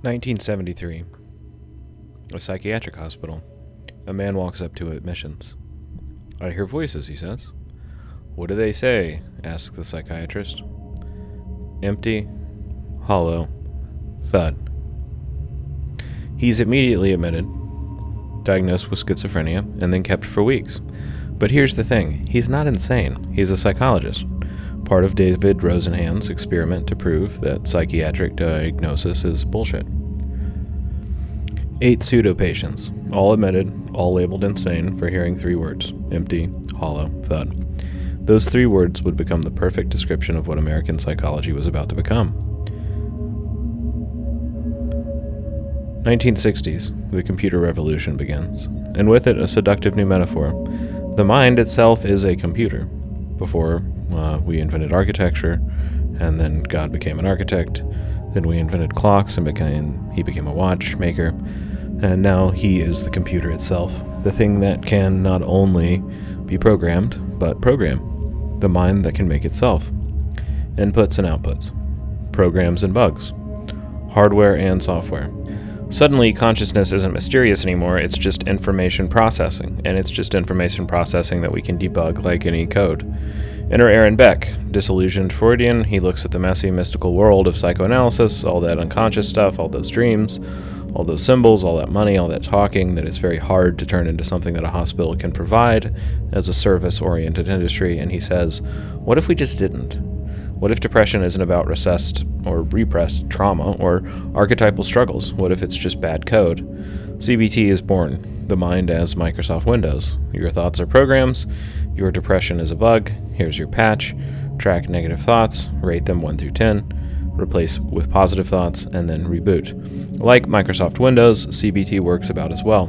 1973. A psychiatric hospital. A man walks up to admissions. "I hear voices," he says. "What do they say?" asks the psychiatrist. "Empty, hollow, thud." He's immediately admitted, diagnosed with schizophrenia, and then kept for weeks. But here's the thing, he's not insane. He's a psychologist. Part of David Rosenhan's experiment to prove that psychiatric diagnosis is bullshit. 8 pseudo-patients, all admitted, all labeled insane for hearing 3 words: empty, hollow, thud. Those 3 words would become the perfect description of what American psychology was about to become. 1960s, the computer revolution begins, and with it a seductive new metaphor. The mind itself is a computer. Before we invented architecture, and then God became an architect, then we invented clocks and he became a watchmaker, and now he is the computer itself, the thing that can not only be programmed, but program, the mind that can make itself. Inputs and outputs, programs and bugs, hardware and software. Suddenly, consciousness isn't mysterious anymore, it's just information processing, and it's just information processing that we can debug like any code. Enter Aaron Beck, disillusioned Freudian. He looks at the messy, mystical world of psychoanalysis, all that unconscious stuff, all those dreams, all those symbols, all that money, all that talking that is very hard to turn into something that a hospital can provide as a service-oriented industry, and he says, what if we just didn't? What if depression isn't about recessed or repressed trauma or archetypal struggles? What if it's just bad code? CBT is born, the mind as Microsoft Windows. Your thoughts are programs, your depression is a bug, here's your patch, track negative thoughts, rate them 1 through 10, replace with positive thoughts, and then reboot. Like Microsoft Windows, CBT works about as well.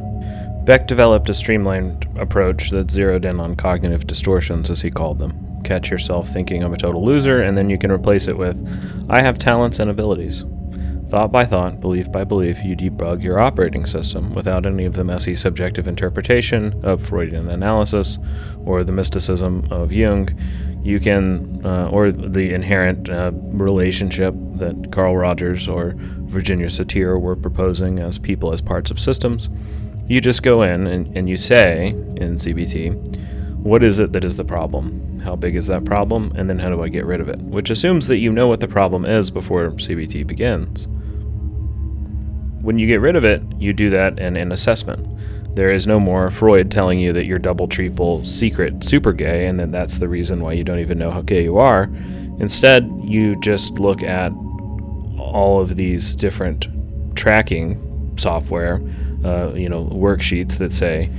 Beck developed a streamlined approach that zeroed in on cognitive distortions, as he called them. Catch yourself thinking I'm a total loser, and then you can replace it with, I have talents and abilities. Thought by thought, belief by belief, you debug your operating system without any of the messy subjective interpretation of Freudian analysis or the mysticism of Jung. You can, or the inherent relationship that Carl Rogers or Virginia Satir were proposing as people as parts of systems. You just go in and you say, in CBT, what is it that is the problem? How big is that problem? And then how do I get rid of it? Which assumes that you know what the problem is before CBT begins. When you get rid of it, you do that in an assessment. There is no more Freud telling you that you're double, triple, secret, super gay, and then that's the reason why you don't even know how gay you are. Instead, you just look at all of these different tracking software, worksheets that say,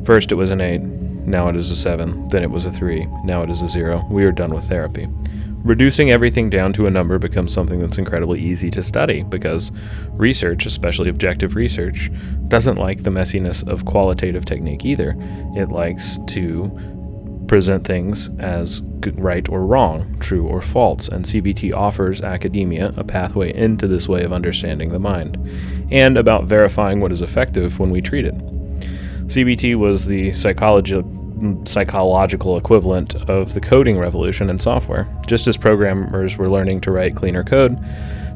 first it was an 8, now it is a 7, then it was a 3, now it is a 0. We are done with therapy. Reducing everything down to a number becomes something that's incredibly easy to study because research, especially objective research, doesn't like the messiness of qualitative technique either. It likes to present things as right or wrong, true or false, and CBT offers academia a pathway into this way of understanding the mind, and about verifying what is effective when we treat it. CBT was the psychological equivalent of the coding revolution in software. Just as programmers were learning to write cleaner code,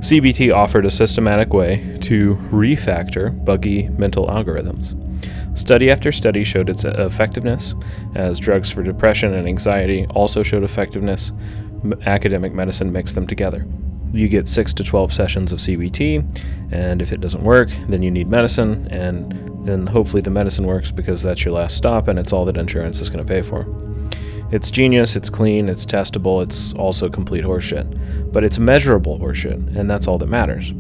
CBT offered a systematic way to refactor buggy mental algorithms. Study after study showed its effectiveness, as drugs for depression and anxiety also showed effectiveness. Academic medicine mixed them together. You get 6 to 12 sessions of CBT, and if it doesn't work, then you need medicine, and then hopefully the medicine works because that's your last stop and it's all that insurance is going to pay for. It's genius, it's clean, it's testable, it's also complete horseshit. But it's measurable horseshit, and that's all that matters.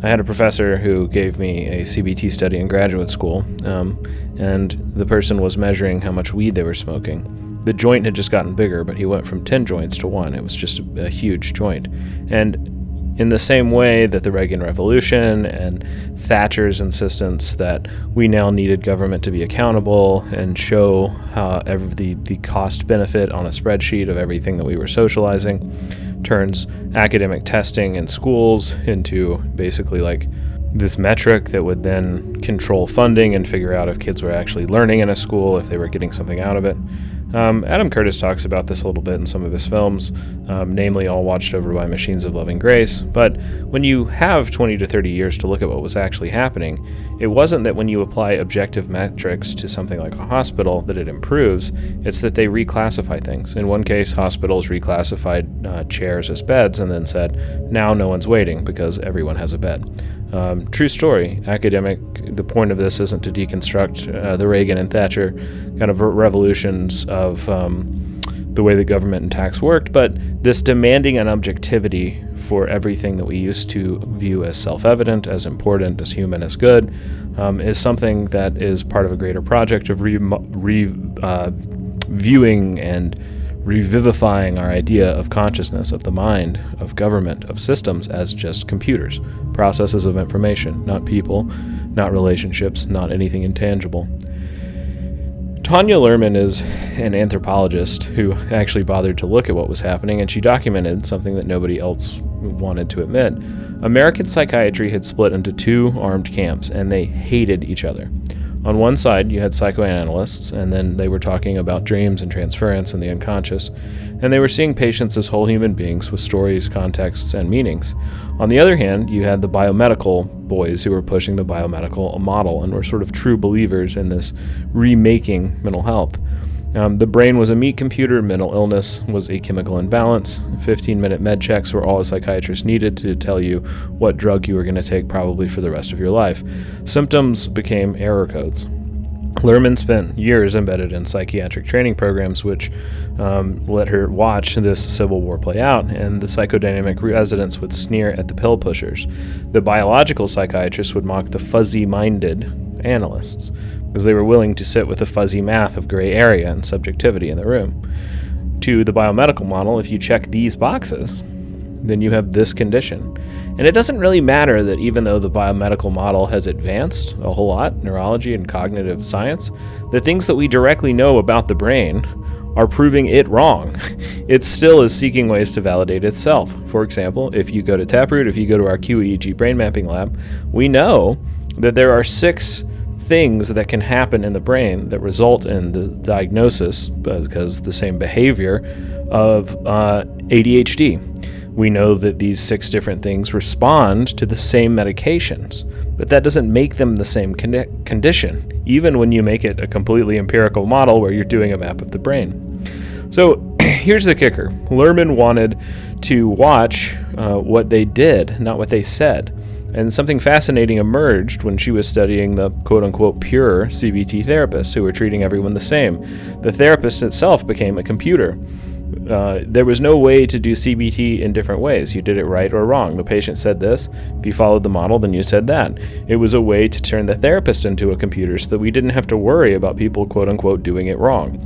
I had a professor who gave me a CBT study in graduate school, and the person was measuring how much weed they were smoking. The joint had just gotten bigger, but he went from 10 joints to 1. It was just a huge joint. And in the same way that the Reagan Revolution and Thatcher's insistence that we now needed government to be accountable and show how the cost benefit on a spreadsheet of everything that we were socializing turns academic testing in schools into basically like this metric that would then control funding and figure out if kids were actually learning in a school, if they were getting something out of it. Adam Curtis talks about this a little bit in some of his films, namely All Watched Over by Machines of Loving Grace. But when you have 20 to 30 years to look at what was actually happening, it wasn't that when you apply objective metrics to something like a hospital that it improves, it's that they reclassify things. In one case, hospitals reclassified chairs as beds and then said, now no one's waiting because everyone has a bed. True story, academic. The point of this isn't to deconstruct the Reagan and Thatcher kind of revolutions of the way the government and tax worked, but this demanding an objectivity for everything that we used to view as self-evident, as important, as human, as good, is something that is part of a greater project of viewing and revivifying our idea of consciousness, of the mind, of government, of systems as just computers, processes of information, not people, not relationships, not anything intangible. Tanya Luhrmann is an anthropologist who actually bothered to look at what was happening, and she documented something that nobody else wanted to admit. American psychiatry had split into two armed camps, and they hated each other. On one side, you had psychoanalysts, and then they were talking about dreams and transference and the unconscious, and they were seeing patients as whole human beings with stories, contexts, and meanings. On the other hand, you had the biomedical boys who were pushing the biomedical model and were sort of true believers in this remaking mental health. The brain was a meat computer, mental illness was a chemical imbalance. 15-minute med checks were all a psychiatrist needed to tell you what drug you were going to take probably for the rest of your life. Symptoms became error codes. Luhrmann spent years embedded in psychiatric training programs, which let her watch this civil war play out, and the psychodynamic residents would sneer at the pill pushers. The biological psychiatrists would mock the fuzzy-minded analysts, because they were willing to sit with the fuzzy math of gray area and subjectivity in the room. To the biomedical model, if you check these boxes, then you have this condition. And it doesn't really matter that even though the biomedical model has advanced a whole lot, neurology and cognitive science, the things that we directly know about the brain are proving it wrong. It still is seeking ways to validate itself. For example, if you go to Taproot, if you go to our QEEG brain mapping lab, we know that there are 6 things that can happen in the brain that result in the diagnosis, because the same behavior, of ADHD. We know that these 6 different things respond to the same medications, but that doesn't make them the same condition, even when you make it a completely empirical model where you're doing a map of the brain. So here's the kicker. Luhrmann wanted to watch what they did, not what they said. And something fascinating emerged when she was studying the quote-unquote pure CBT therapists who were treating everyone the same. The therapist itself became a computer. There was no way to do CBT in different ways. You did it right or wrong. The patient said this. If you followed the model, then you said that. It was a way to turn the therapist into a computer so that we didn't have to worry about people quote-unquote doing it wrong.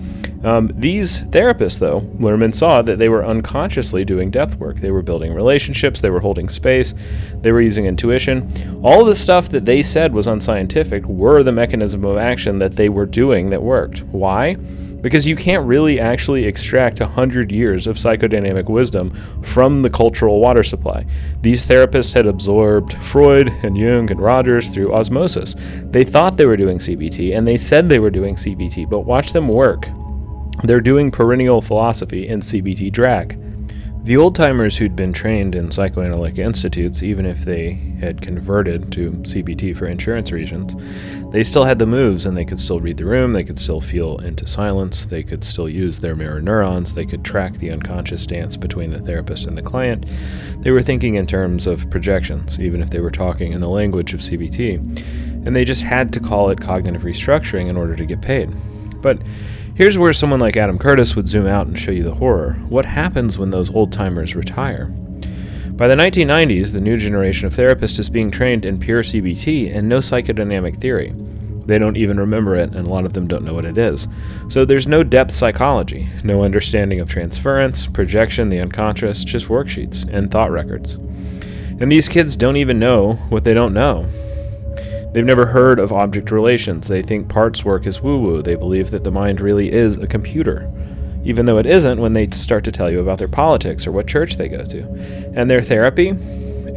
These therapists, though, Luhrmann saw that they were unconsciously doing depth work. They were building relationships, they were holding space, they were using intuition. All of the stuff that they said was unscientific were the mechanism of action that they were doing that worked. Why? Because you can't really actually extract 100 years of psychodynamic wisdom from the cultural water supply. These therapists had absorbed Freud and Jung and Rogers through osmosis. They thought they were doing CBT, and they said they were doing CBT, but watch them work. They're doing perennial philosophy in CBT drag. The old-timers who'd been trained in psychoanalytic institutes, even if they had converted to CBT for insurance reasons, they still had the moves, and they could still read the room, they could still feel into silence, they could still use their mirror neurons, they could track the unconscious dance between the therapist and the client. They were thinking in terms of projections, even if they were talking in the language of CBT, and they just had to call it cognitive restructuring in order to get paid. But here's where someone like Adam Curtis would zoom out and show you the horror. What happens when those old-timers retire? By the 1990s, the new generation of therapists is being trained in pure CBT and no psychodynamic theory. They don't even remember it, and a lot of them don't know what it is. So there's no depth psychology, no understanding of transference, projection, the unconscious, just worksheets and thought records. And these kids don't even know what they don't know. They've never heard of object relations. They think parts work is woo-woo. They believe that the mind really is a computer, even though it isn't when they start to tell you about their politics or what church they go to. And their therapy,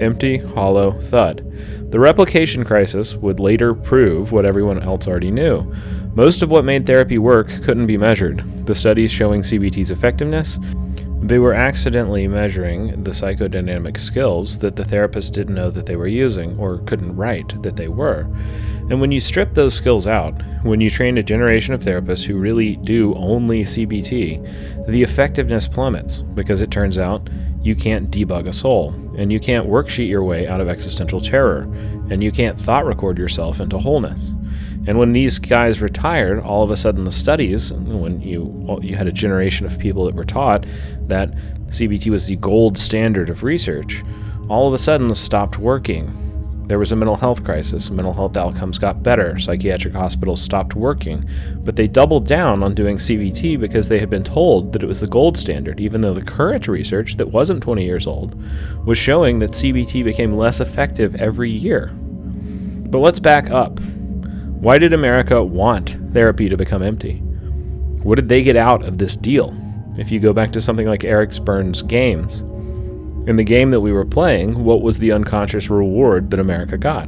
Empty, hollow, thud. The replication crisis would later prove what everyone else already knew. Most of what made therapy work couldn't be measured. The studies showing CBT's effectiveness, they were accidentally measuring the psychodynamic skills that the therapists didn't know that they were using or couldn't write that they were. And when you strip those skills out, when you train a generation of therapists who really do only CBT, the effectiveness plummets because it turns out you can't debug a soul, and you can't worksheet your way out of existential terror, and you can't thought record yourself into wholeness. And when these guys retired, all of a sudden the studies, when you had a generation of people that were taught that CBT was the gold standard of research, all of a sudden stopped working. There was a mental health crisis. Mental health outcomes got better. Psychiatric hospitals stopped working. But they doubled down on doing CBT because they had been told that it was the gold standard, even though the current research that wasn't 20 years old was showing that CBT became less effective every year. But let's back up. Why did America want therapy to become empty? What did they get out of this deal? If you go back to something like Eric Byrne's games, in the game that we were playing, what was the unconscious reward that America got?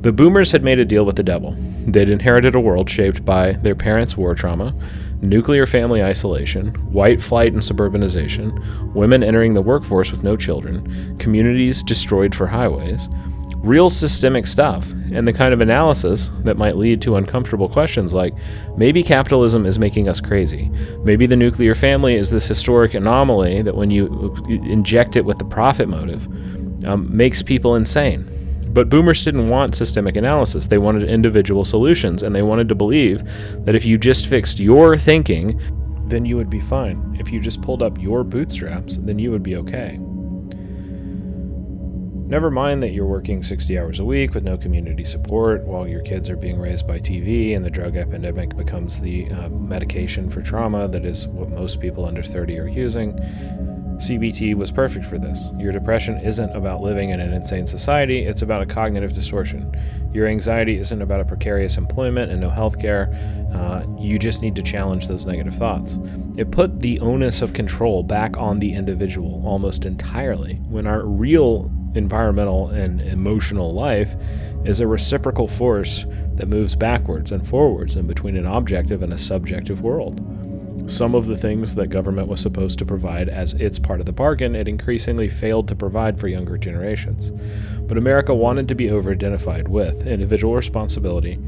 The boomers had made a deal with the devil. They'd inherited a world shaped by their parents' war trauma, nuclear family isolation, white flight and suburbanization, women entering the workforce with no children, communities destroyed for highways, real systemic stuff, and the kind of analysis that might lead to uncomfortable questions like, maybe capitalism is making us crazy. Maybe the nuclear family is this historic anomaly that when you inject it with the profit motive, makes people insane. But boomers didn't want systemic analysis. They wanted individual solutions, and they wanted to believe that if you just fixed your thinking, then you would be fine. If you just pulled up your bootstraps, then you would be okay. Never mind that you're working 60 hours a week with no community support while your kids are being raised by TV and the drug epidemic becomes the medication for trauma that is what most people under 30 are using. CBT was perfect for this. Your depression isn't about living in an insane society, it's about a cognitive distortion. Your anxiety isn't about a precarious employment and no health care. You just need to challenge those negative thoughts. It put the onus of control back on the individual almost entirely, when our real environmental and emotional life is a reciprocal force that moves backwards and forwards in between an objective and a subjective world. Some of the things that government was supposed to provide as its part of the bargain, it increasingly failed to provide for younger generations. But America wanted to be over-identified with individual responsibility,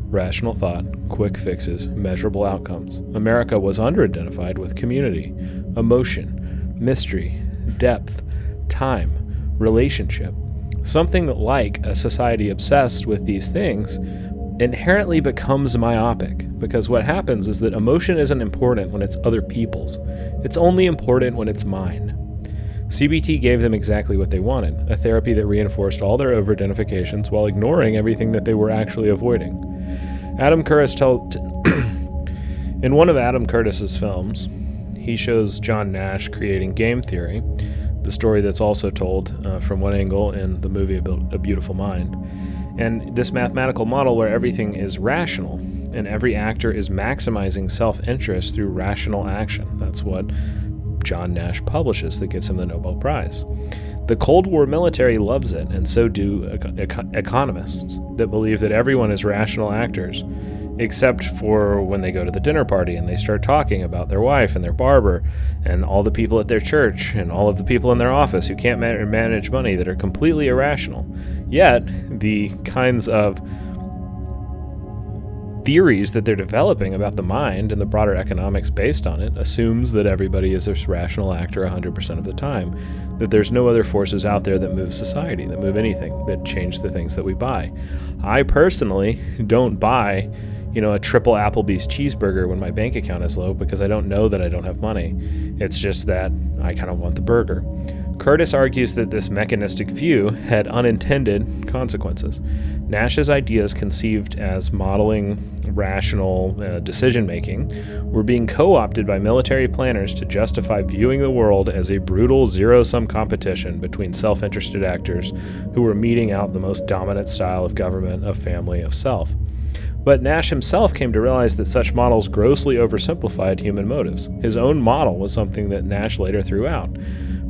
rational thought, quick fixes, measurable outcomes. America was under-identified with community, emotion, mystery, depth, time, relationship. Something that, like a society obsessed with these things, inherently becomes myopic, because what happens is that emotion isn't important when it's other people's. It's only important when it's mine. CBT gave them exactly what they wanted, a therapy that reinforced all their over-identifications while ignoring everything that they were actually avoiding. In one of Adam Curtis's films, he shows John Nash creating game theory, the story that's also told from one angle in the movie A Beautiful Mind. And this mathematical model where everything is rational and every actor is maximizing self-interest through rational action. That's what John Nash publishes that gets him the Nobel Prize. The Cold War military loves it, and so do economists that believe that everyone is rational actors, except for when they go to the dinner party and they start talking about their wife and their barber and all the people at their church and all of the people in their office who can't manage money that are completely irrational. Yet, the kinds of theories that they're developing about the mind and the broader economics based on it assumes that everybody is this rational actor 100% of the time, that there's no other forces out there that move society, that move anything, that change the things that we buy. I personally don't buy, a triple Applebee's cheeseburger when my bank account is low because I don't know that I don't have money. It's just that I kind of want the burger. Curtis argues that this mechanistic view had unintended consequences. Nash's ideas, conceived as modeling rational decision-making, were being co-opted by military planners to justify viewing the world as a brutal zero-sum competition between self-interested actors who were meting out the most dominant style of government, of family, of self. But Nash himself came to realize that such models grossly oversimplified human motives. His own model was something that Nash later threw out.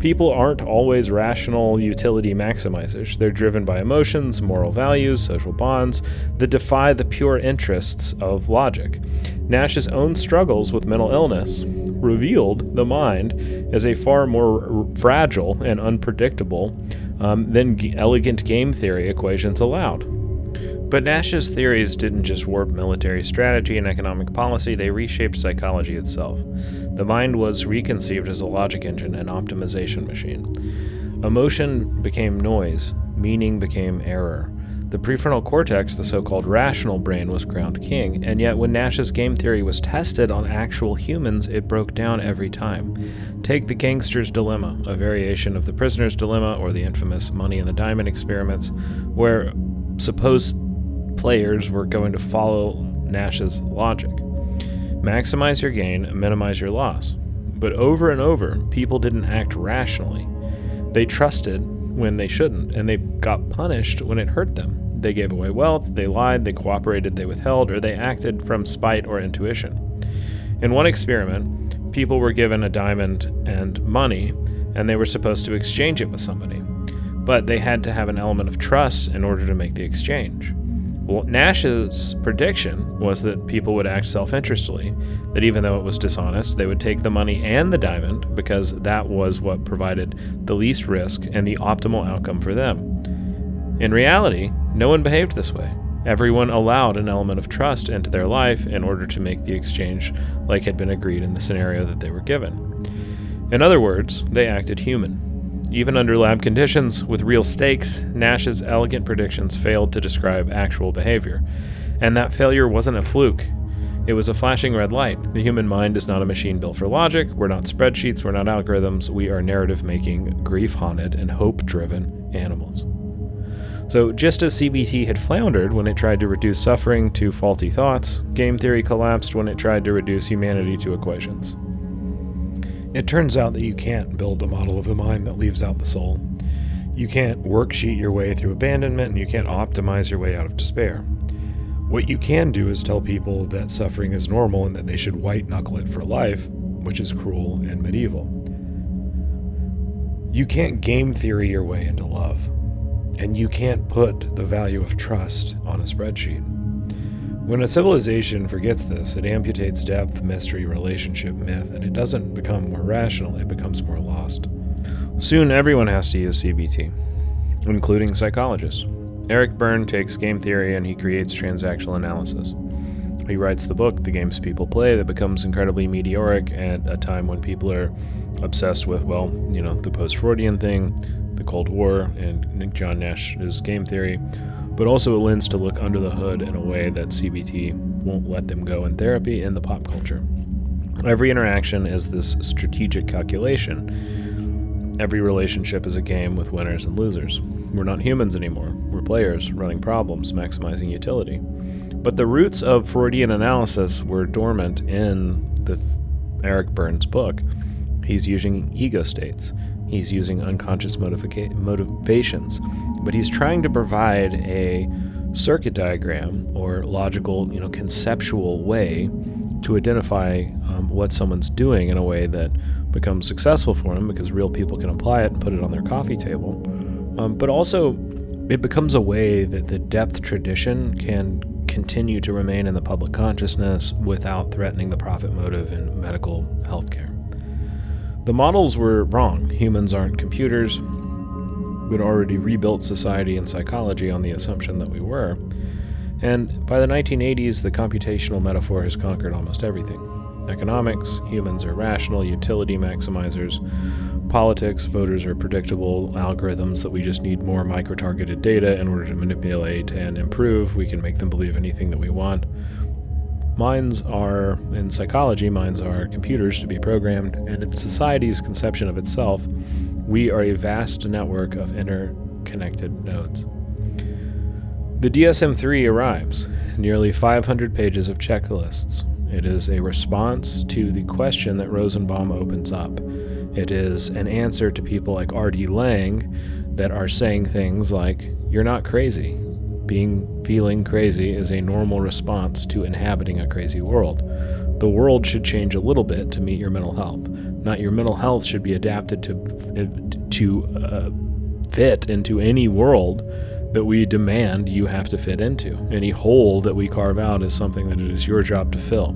People aren't always rational utility maximizers. They're driven by emotions, moral values, social bonds that defy the pure interests of logic. Nash's own struggles with mental illness revealed the mind as a far more fragile and unpredictable than elegant game theory equations allowed. But Nash's theories didn't just warp military strategy and economic policy, they reshaped psychology itself. The mind was reconceived as a logic engine and optimization machine. Emotion became noise, meaning became error. The prefrontal cortex, the so-called rational brain, was crowned king, and yet when Nash's game theory was tested on actual humans, it broke down every time. Take the gangster's dilemma, a variation of the prisoner's dilemma or the infamous money and the diamond experiments, where supposed players were going to follow Nash's logic. Maximize your gain, minimize your loss. But over and over, people didn't act rationally. They trusted when they shouldn't, and they got punished when it hurt them. They gave away wealth, they lied, they cooperated, they withheld, or they acted from spite or intuition. In one experiment, people were given a diamond and money, and they were supposed to exchange it with somebody. But they had to have an element of trust in order to make the exchange. Well, Nash's prediction was that people would act self-interestedly, that even though it was dishonest, they would take the money and the diamond because that was what provided the least risk and the optimal outcome for them. In reality, no one behaved this way. Everyone allowed an element of trust into their life in order to make the exchange like had been agreed in the scenario that they were given. In other words, they acted human. Even under lab conditions, with real stakes, Nash's elegant predictions failed to describe actual behavior. And that failure wasn't a fluke. It was a flashing red light. The human mind is not a machine built for logic. We're not spreadsheets. We're not algorithms. We are narrative-making, grief-haunted, and hope-driven animals. So just as CBT had floundered when it tried to reduce suffering to faulty thoughts, game theory collapsed when it tried to reduce humanity to equations. It turns out that you can't build a model of the mind that leaves out the soul. You can't worksheet your way through abandonment, and you can't optimize your way out of despair. What you can do is tell people that suffering is normal and that they should white-knuckle it for life, which is cruel and medieval. You can't game theory your way into love, and you can't put the value of trust on a spreadsheet. When a civilization forgets this, it amputates depth, mystery, relationship, myth, and it doesn't become more rational, it becomes more lost. Soon everyone has to use CBT, including psychologists. Eric Berne takes game theory and he creates transactional analysis. He writes the book, The Games People Play, that becomes incredibly meteoric at a time when people are obsessed with, the post-Freudian thing, the Cold War, and John Nash's game theory, but also it lends to look under the hood in a way that CBT won't let them go in therapy and the pop culture. Every interaction is this strategic calculation. Every relationship is a game with winners and losers. We're not humans anymore. We're players running problems, maximizing utility. But the roots of Freudian analysis were dormant in Eric Berne's book. He's using ego states. He's using unconscious motivations, but he's trying to provide a circuit diagram or logical, conceptual way to identify what someone's doing in a way that becomes successful for them because real people can apply it and put it on their coffee table. But also, it becomes a way that the depth tradition can continue to remain in the public consciousness without threatening the profit motive in medical healthcare. The models were wrong. Humans aren't computers. We'd already rebuilt society and psychology on the assumption that we were. And by the 1980s, the computational metaphor has conquered almost everything. Economics, humans are rational, utility maximizers. Politics, voters are predictable algorithms that we just need more micro-targeted data in order to manipulate and improve. We can make them believe anything that we want. In psychology, minds are computers to be programmed, and in society's conception of itself, we are a vast network of interconnected nodes. The DSM-3 arrives, nearly 500 pages of checklists. It is a response to the question that Rosenbaum opens up. It is an answer to people like R.D. Laing that are saying things like, "You're not crazy. Feeling crazy is a normal response to inhabiting a crazy world. The world should change a little bit to meet your mental health. not your mental health, should be adapted to fit into any world that we demand you have to fit into. Any hole that we carve out is something that it is your job to fill.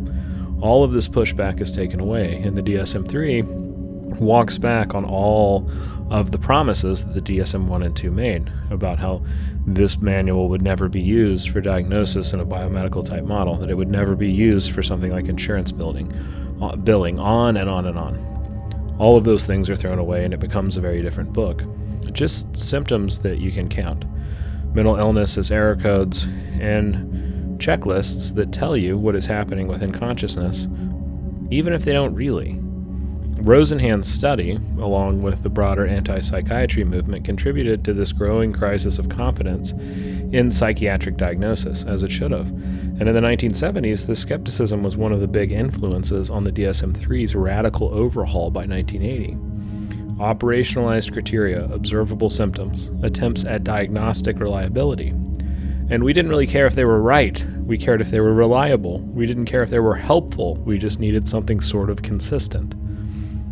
All of this pushback is taken away, and the DSM-3 walks back on all of the promises that the DSM-1 and 2 made about how this manual would never be used for diagnosis in a biomedical type model, that it would never be used for something like insurance billing, on and on and on. All of those things are thrown away, and it becomes a very different book. Just symptoms that you can count. Mental illness is error codes and checklists that tell you what is happening within consciousness, even if they don't really. Rosenhan's study, along with the broader anti-psychiatry movement, contributed to this growing crisis of confidence in psychiatric diagnosis, as it should have. And in the 1970s, the skepticism was one of the big influences on the DSM-3's radical overhaul by 1980. Operationalized criteria, observable symptoms, attempts at diagnostic reliability. And we didn't really care if they were right. We cared if they were reliable. We didn't care if they were helpful. We just needed something sort of consistent.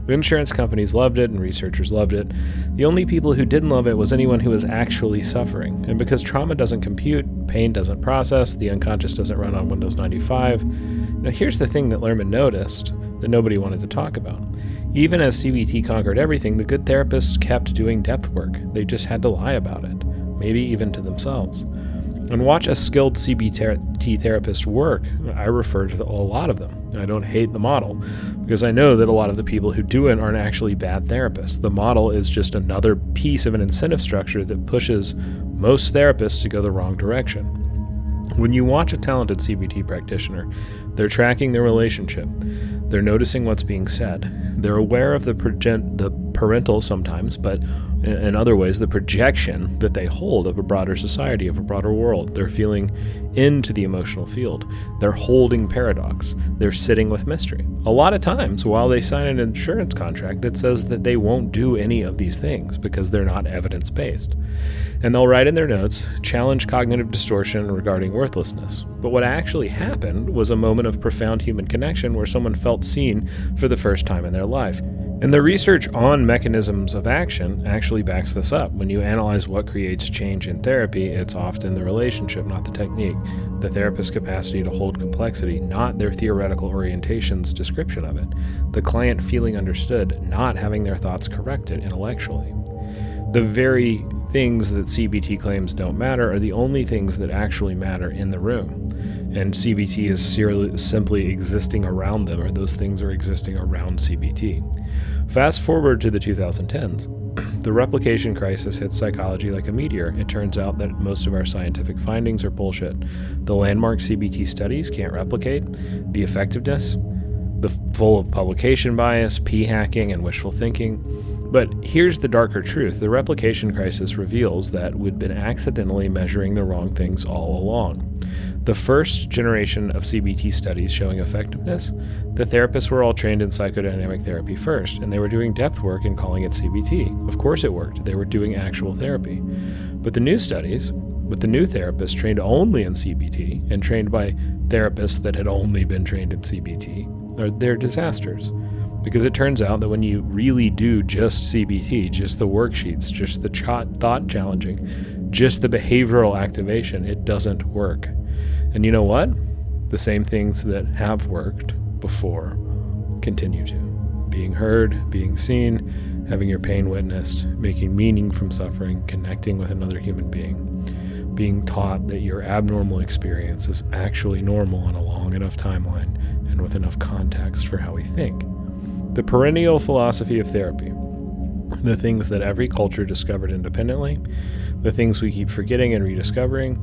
The insurance companies loved it and researchers loved it. The only people who didn't love it was anyone who was actually suffering. And because trauma doesn't compute, pain doesn't process, the unconscious doesn't run on Windows 95. Now here's the thing that Lerman noticed that nobody wanted to talk about. Even as CBT conquered everything, the good therapists kept doing depth work. They just had to lie about it, maybe even to themselves. And watch a skilled CBT therapist work. I refer to a lot of them. I don't hate the model because I know that a lot of the people who do it aren't actually bad therapists. The model is just another piece of an incentive structure that pushes most therapists to go the wrong direction. When you watch a talented CBT practitioner, they're tracking their relationship. They're noticing what's being said. They're aware of the parental sometimes, but in other ways, the projection that they hold of a broader society, of a broader world. They're feeling into the emotional field. They're holding paradox. They're sitting with mystery. A lot of times, while they sign an insurance contract that says that they won't do any of these things because they're not evidence-based. And they'll write in their notes, challenge cognitive distortion regarding worthlessness. But what actually happened was a moment of profound human connection where someone felt seen for the first time in their life. And the research on mechanisms of action actually backs this up. When you analyze what creates change in therapy, it's often the relationship, not the technique. The therapist's capacity to hold complexity, not their theoretical orientation's description of it. The client feeling understood, not having their thoughts corrected intellectually. The very things that CBT claims don't matter are the only things that actually matter in the room. And CBT is simply existing around them, or those things are existing around CBT. Fast forward to the 2010s. The replication crisis hits psychology like a meteor. It turns out that most of our scientific findings are bullshit. The landmark CBT studies can't replicate the effectiveness, the full of publication bias, p-hacking, and wishful thinking. But here's the darker truth. The replication crisis reveals that we'd been accidentally measuring the wrong things all along. The first generation of CBT studies showing effectiveness, the therapists were all trained in psychodynamic therapy first, and they were doing depth work and calling it CBT. Of course it worked. They were doing actual therapy. But the new studies, with the new therapists trained only in CBT and trained by therapists that had only been trained in CBT, they're disasters. Because it turns out that when you really do just CBT, just the worksheets, just the thought challenging, just the behavioral activation, it doesn't work. And you know what? The same things that have worked before continue to. Being heard, being seen, having your pain witnessed, making meaning from suffering, connecting with another human being, being taught that your abnormal experience is actually normal on a long enough timeline and with enough context for how we think. The perennial philosophy of therapy. The things that every culture discovered independently, the things we keep forgetting and rediscovering.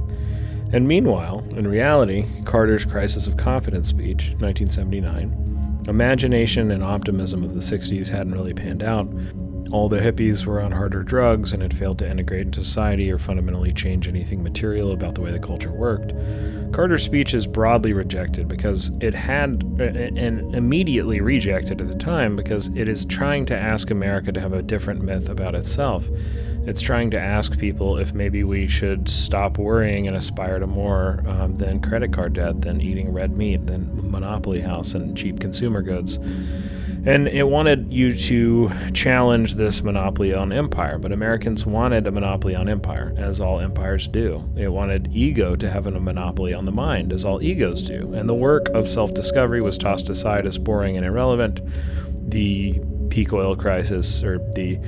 And meanwhile, in reality, Carter's crisis of confidence speech, 1979, imagination and optimism of the 60s hadn't really panned out. All the hippies were on harder drugs and had failed to integrate into society or fundamentally change anything material about the way the culture worked. Carter's speech is broadly rejected because it had, and immediately rejected at the time, because it is trying to ask America to have a different myth about itself. It's trying to ask people if maybe we should stop worrying and aspire to more than credit card debt, than eating red meat, than Monopoly House and cheap consumer goods. And it wanted you to challenge this monopoly on empire, but Americans wanted a monopoly on empire, as all empires do. It wanted ego to have a monopoly on the mind, as all egos do. And the work of self-discovery was tossed aside as boring and irrelevant. The peak oil crisis, or the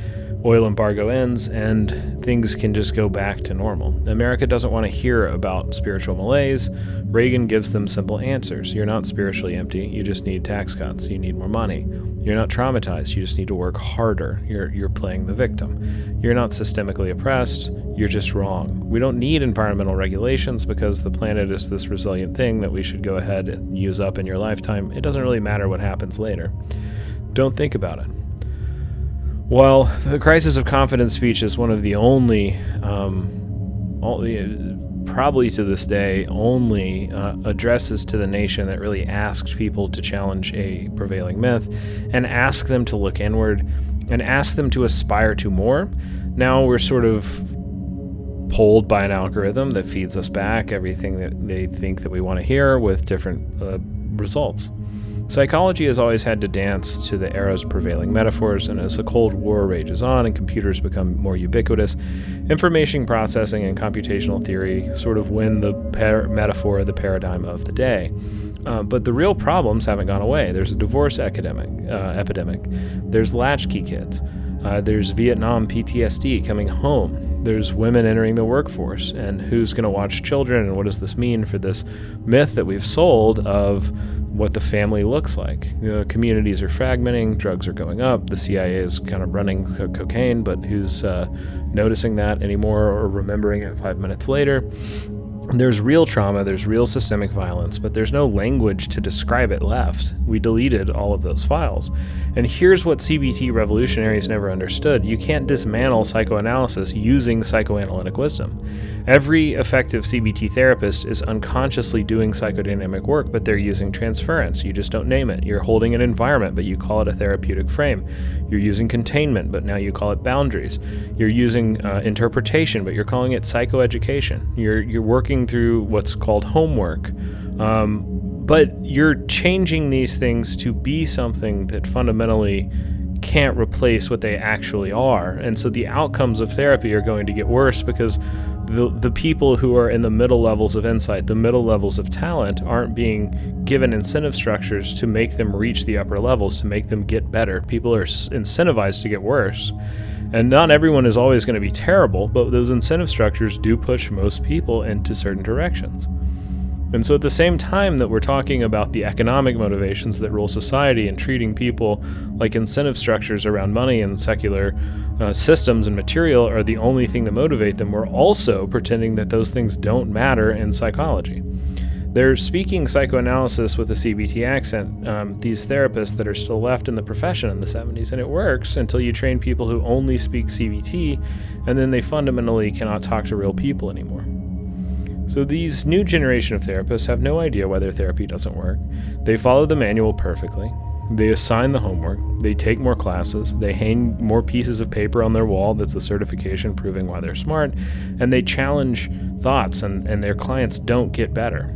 oil embargo, ends, and things can just go back to normal. America doesn't want to hear about spiritual malaise. Reagan gives them simple answers. You're not spiritually empty. You just need tax cuts. You need more money. You're not traumatized. You just need to work harder. You're playing the victim. You're not systemically oppressed. You're just wrong. We don't need environmental regulations because the planet is this resilient thing that we should go ahead and use up in your lifetime. It doesn't really matter what happens later. Don't think about it. While the crisis of confidence speech is one of the only, probably to this day, only addresses to the nation that really asks people to challenge a prevailing myth and ask them to look inward and ask them to aspire to more, now we're sort of pulled by an algorithm that feeds us back everything that they think that we want to hear with different results. Psychology has always had to dance to the era's prevailing metaphors, and as the Cold War rages on and computers become more ubiquitous, information processing and computational theory sort of win the metaphor, the paradigm of the day. But the real problems haven't gone away. There's a divorce epidemic. There's latchkey kids. There's Vietnam PTSD coming home. There's women entering the workforce, and who's going to watch children, and what does this mean for this myth that we've sold of what the family looks like? Communities are fragmenting, drugs are going up, the CIA is kind of running cocaine, but who's noticing that anymore or remembering it 5 minutes later? There's real trauma, there's real systemic violence, but there's no language to describe it left. We deleted all of those files. And here's what CBT revolutionaries never understood. You can't dismantle psychoanalysis using psychoanalytic wisdom. Every effective CBT therapist is unconsciously doing psychodynamic work, but they're using transference. You just don't name it. You're holding an environment, but you call it a therapeutic frame. You're using containment, but now you call it boundaries. You're using interpretation, but you're calling it psychoeducation. You're working through what's called homework. But you're changing these things to be something that fundamentally can't replace what they actually are. And so the outcomes of therapy are going to get worse because the people who are in the middle levels of insight, the middle levels of talent, aren't being given incentive structures to make them reach the upper levels, to make them get better. People are incentivized to get worse. And not everyone is always going to be terrible, but those incentive structures do push most people into certain directions. And so at the same time that we're talking about the economic motivations that rule society and treating people like incentive structures around money and secular systems and material are the only thing that motivate them, we're also pretending that those things don't matter in psychology. They're speaking psychoanalysis with a CBT accent, these therapists that are still left in the profession in the 70s, and it works until you train people who only speak CBT, and then they fundamentally cannot talk to real people anymore. So these new generation of therapists have no idea why their therapy doesn't work. They follow the manual perfectly. They assign the homework. They take more classes. They hang more pieces of paper on their wall that's a certification proving why they're smart. And they challenge thoughts, and their clients don't get better.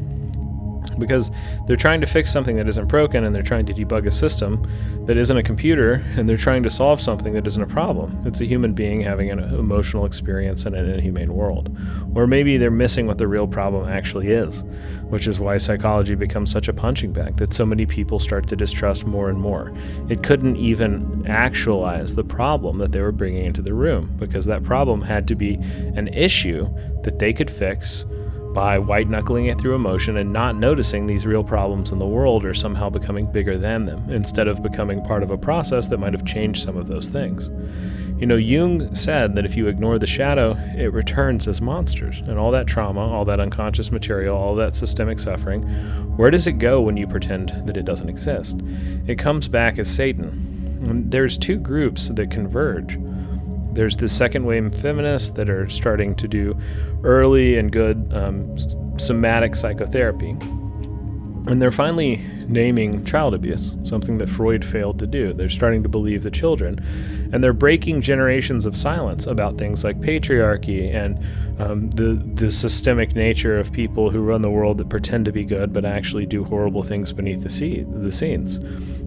Because they're trying to fix something that isn't broken, and they're trying to debug a system that isn't a computer, and they're trying to solve something that isn't a problem. It's a human being having an emotional experience in an inhumane world. Or maybe they're missing what the real problem actually is, which is why psychology becomes such a punching bag that so many people start to distrust more and more. It couldn't even actualize the problem that they were bringing into the room, because that problem had to be an issue that they could fix by white-knuckling it through emotion and not noticing these real problems in the world are somehow becoming bigger than them, instead of becoming part of a process that might have changed some of those things. Jung said that if you ignore the shadow, it returns as monsters. And all that trauma, all that unconscious material, all that systemic suffering, where does it go when you pretend that it doesn't exist? It comes back as Satan. And there's two groups that converge. There's the second wave feminists that are starting to do early and good somatic psychotherapy. And they're finally naming child abuse, something that Freud failed to do. They're starting to believe the children. And they're breaking generations of silence about things like patriarchy and the systemic nature of people who run the world that pretend to be good but actually do horrible things beneath the scenes.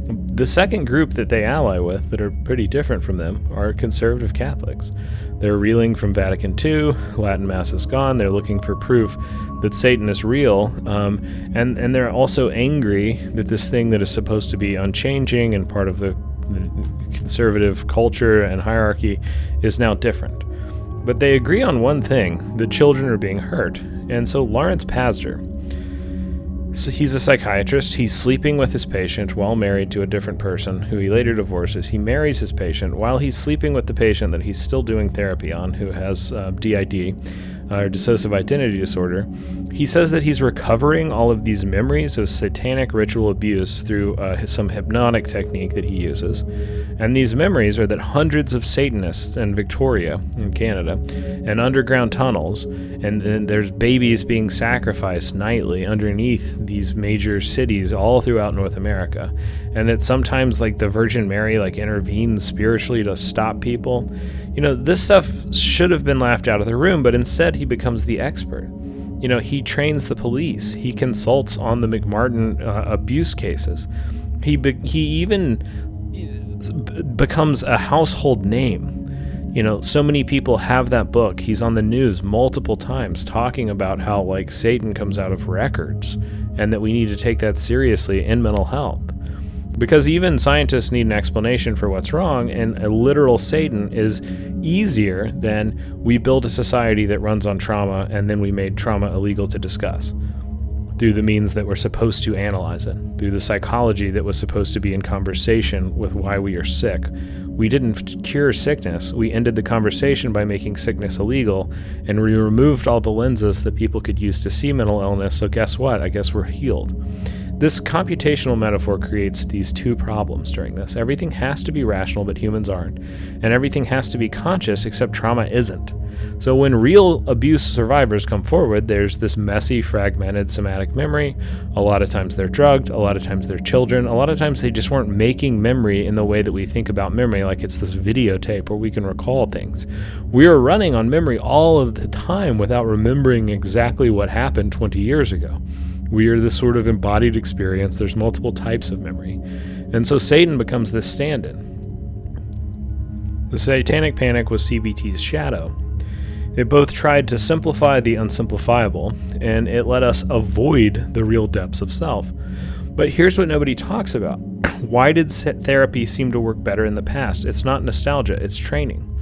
The second group that they ally with that are pretty different from them are conservative Catholics. They're reeling from Vatican II, Latin Mass is gone, they're looking for proof that Satan is real, and they're also angry that this thing that is supposed to be unchanging and part of the conservative culture and hierarchy is now different. But they agree on one thing: the children are being hurt. And so Lawrence Pastor, so he's a psychiatrist. He's sleeping with his patient while married to a different person who he later divorces. He marries his patient while he's sleeping with the patient that he's still doing therapy on, who has DID, or dissociative identity disorder. He says that he's recovering all of these memories of satanic ritual abuse through some hypnotic technique that he uses. And these memories are that hundreds of Satanists in Victoria, in Canada, and underground tunnels, and there's babies being sacrificed nightly underneath these major cities all throughout North America. And that sometimes, like, the Virgin Mary, like, intervenes spiritually to stop people. You know, this stuff should have been laughed out of the room, but instead he becomes the expert. You know, he trains the police. He consults on the McMartin abuse cases. He even becomes a household name. You know, so many people have that book. He's on the news multiple times talking about how, like, Satan comes out of records and that we need to take that seriously in mental health. Because even scientists need an explanation for what's wrong, and a literal Satan is easier than we build a society that runs on trauma and then we made trauma illegal to discuss through the means that we're supposed to analyze it, through the psychology that was supposed to be in conversation with why we are sick. We didn't cure sickness. We ended the conversation by making sickness illegal, and we removed all the lenses that people could use to see mental illness. So guess what? I guess we're healed. This computational metaphor creates these two problems during this. Everything has to be rational, but humans aren't. And everything has to be conscious, except trauma isn't. So when real abuse survivors come forward, there's this messy, fragmented somatic memory. A lot of times they're drugged. A lot of times they're children. A lot of times they just weren't making memory in the way that we think about memory, like it's this videotape where we can recall things. We are running on memory all of the time without remembering exactly what happened 20 years ago. We are this sort of embodied experience. There's multiple types of memory. And so Satan becomes this stand-in. The Satanic Panic was CBT's shadow. It both tried to simplify the unsimplifiable, and it let us avoid the real depths of self. But here's what nobody talks about. Why did therapy seem to work better in the past? It's not nostalgia, it's training.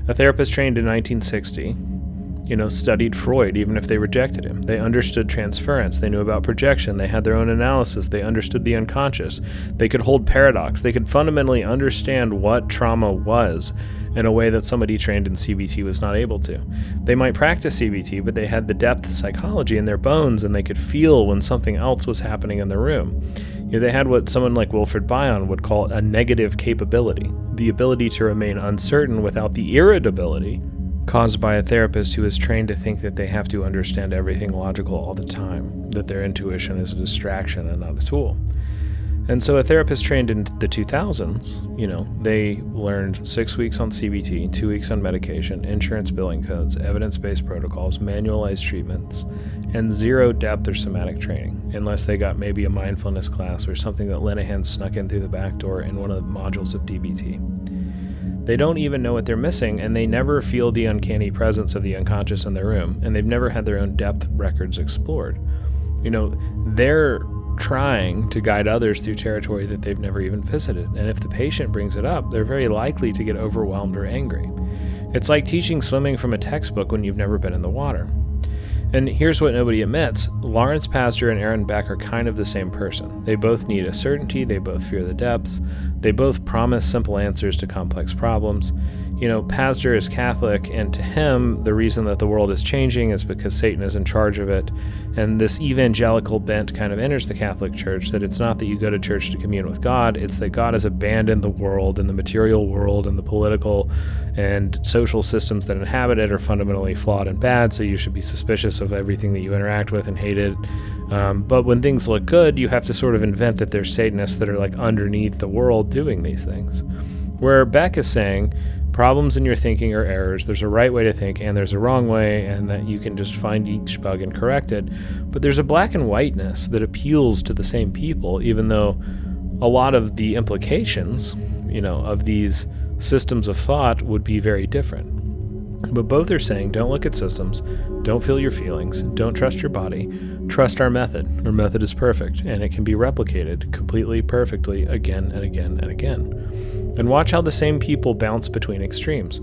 A therapist trained in 1960 studied Freud, even if they rejected him. They understood transference. They knew about projection. They had their own analysis. They understood the unconscious. They could hold paradox. They could fundamentally understand what trauma was in a way that somebody trained in CBT was not able to. They might practice CBT, but they had the depth of psychology in their bones, and they could feel when something else was happening in the room. They had what someone like Wilfred Bion would call a negative capability, the ability to remain uncertain without the irritability caused by a therapist who is trained to think that they have to understand everything logical all the time, that their intuition is a distraction and not a tool. And so a therapist trained in the 2000s, they learned 6 weeks on CBT, 2 weeks on medication, insurance billing codes, evidence-based protocols, manualized treatments, and zero depth or somatic training, unless they got maybe a mindfulness class or something that Linehan snuck in through the back door in one of the modules of DBT. They don't even know what they're missing, and they never feel the uncanny presence of the unconscious in their room, and they've never had their own depth records explored. They're trying to guide others through territory that they've never even visited, and if the patient brings it up, they're very likely to get overwhelmed or angry. It's like teaching swimming from a textbook when you've never been in the water. And here's what nobody admits. Lawrence Pastor and Aaron Beck are kind of the same person. They both need a certainty, they both fear the depths, they both promise simple answers to complex problems. Pastor is Catholic, and to him, the reason that the world is changing is because Satan is in charge of it. And this evangelical bent kind of enters the Catholic Church, that it's not that you go to church to commune with God, it's that God has abandoned the world, and the material world, and the political and social systems that inhabit it are fundamentally flawed and bad, so you should be suspicious of everything that you interact with and hate it. But when things look good, you have to sort of invent that there's Satanists that are like underneath the world doing these things. Where Beck is saying, problems in your thinking are errors. There's a right way to think and there's a wrong way, and that you can just find each bug and correct it. But there's a black and whiteness that appeals to the same people, even though a lot of the implications, of these systems of thought would be very different. But both are saying, don't look at systems, don't feel your feelings, don't trust your body, trust our method. Our method is perfect, and it can be replicated completely, perfectly, again and again and again. And watch how the same people bounce between extremes.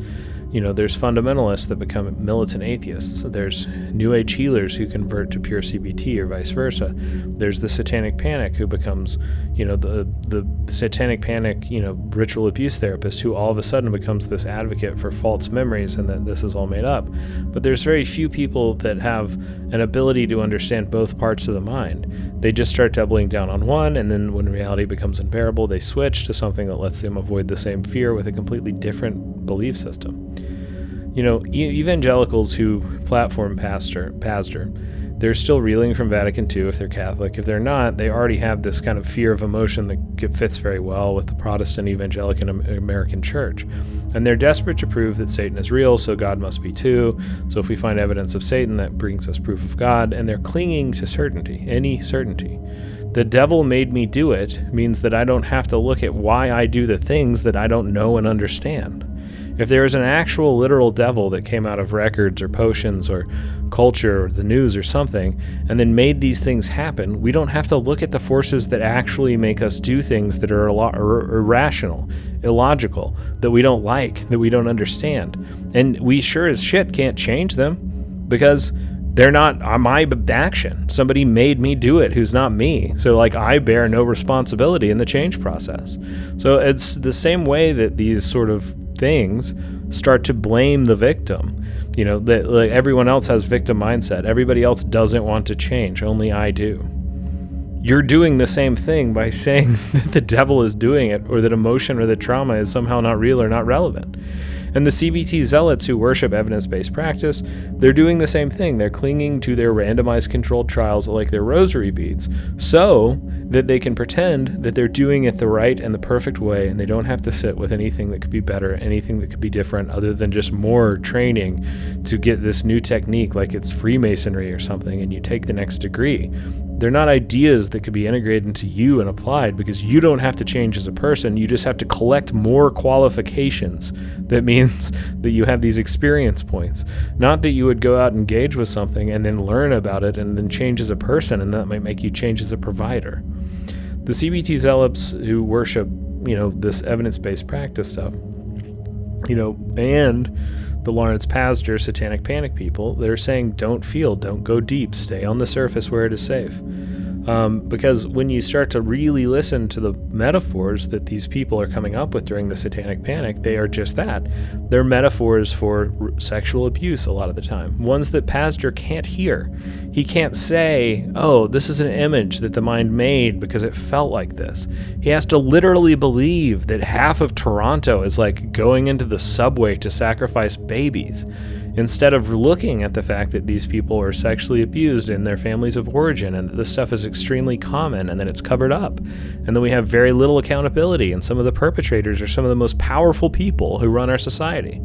There's fundamentalists that become militant atheists. There's New Age healers who convert to pure CBT or vice versa. There's the Satanic Panic who becomes, the Satanic Panic, ritual abuse therapist who all of a sudden becomes this advocate for false memories and that this is all made up. But there's very few people that have an ability to understand both parts of the mind. They just start doubling down on one, and then when reality becomes unbearable, they switch to something that lets them avoid the same fear with a completely different belief system. Evangelicals who platform pastor, they're still reeling from Vatican II if they're Catholic. If they're not, they already have this kind of fear of emotion that fits very well with the Protestant evangelical American church. And they're desperate to prove that Satan is real, so God must be too. So if we find evidence of Satan, that brings us proof of God. And they're clinging to certainty, any certainty. The devil made me do it means that I don't have to look at why I do the things that I don't know and understand. If there is an actual literal devil that came out of records or potions or culture or the news or something and then made these things happen, we don't have to look at the forces that actually make us do things that are irrational, illogical, that we don't like, that we don't understand. And we sure as shit can't change them because they're not my action. Somebody made me do it who's not me. So I bear no responsibility in the change process. So it's the same way that these sort of things start to blame the victim. That everyone else has victim mindset. Everybody else doesn't want to change. Only I do. You're doing the same thing by saying that the devil is doing it, or that emotion or the trauma is somehow not real or not relevant. And the CBT zealots who worship evidence-based practice, they're doing the same thing. They're clinging to their randomized controlled trials like their rosary beads so that they can pretend that they're doing it the right and the perfect way, and they don't have to sit with anything that could be better, anything that could be different other than just more training to get this new technique like it's Freemasonry or something, and you take the next degree. They're not ideas that could be integrated into you and applied because you don't have to change as a person. You just have to collect more qualifications. That means that you have these experience points. Not that you would go out and engage with something and then learn about it and then change as a person, and that might make you change as a provider. The CBT zealots who worship, this evidence-based practice stuff, and the Lawrence Pastor Satanic Panic people, they're saying don't feel, don't go deep, stay on the surface where it is safe. Because when you start to really listen to the metaphors that these people are coming up with during the Satanic Panic, they are just that. They're metaphors for sexual abuse a lot of the time. Ones that Pastor can't hear. He can't say, oh, this is an image that the mind made because it felt like this. He has to literally believe that half of Toronto is going into the subway to sacrifice babies, instead of looking at the fact that these people are sexually abused in their families of origin and that this stuff is extremely common and that it's covered up and that we have very little accountability and some of the perpetrators are some of the most powerful people who run our society.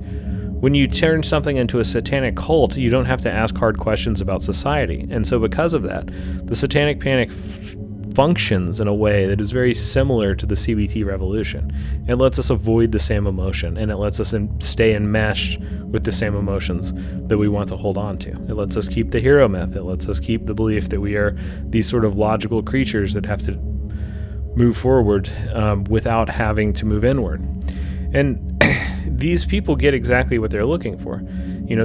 When you turn something into a satanic cult, you don't have to ask hard questions about society. And so because of that, the Satanic Panic functions in a way that is very similar to the CBT revolution. It lets us avoid the same emotion, and it lets us stay enmeshed with the same emotions that we want to hold on to. It lets us keep the hero myth. It lets us keep the belief that we are these sort of logical creatures that have to move forward without having to move inward. And these people get exactly what they're looking for.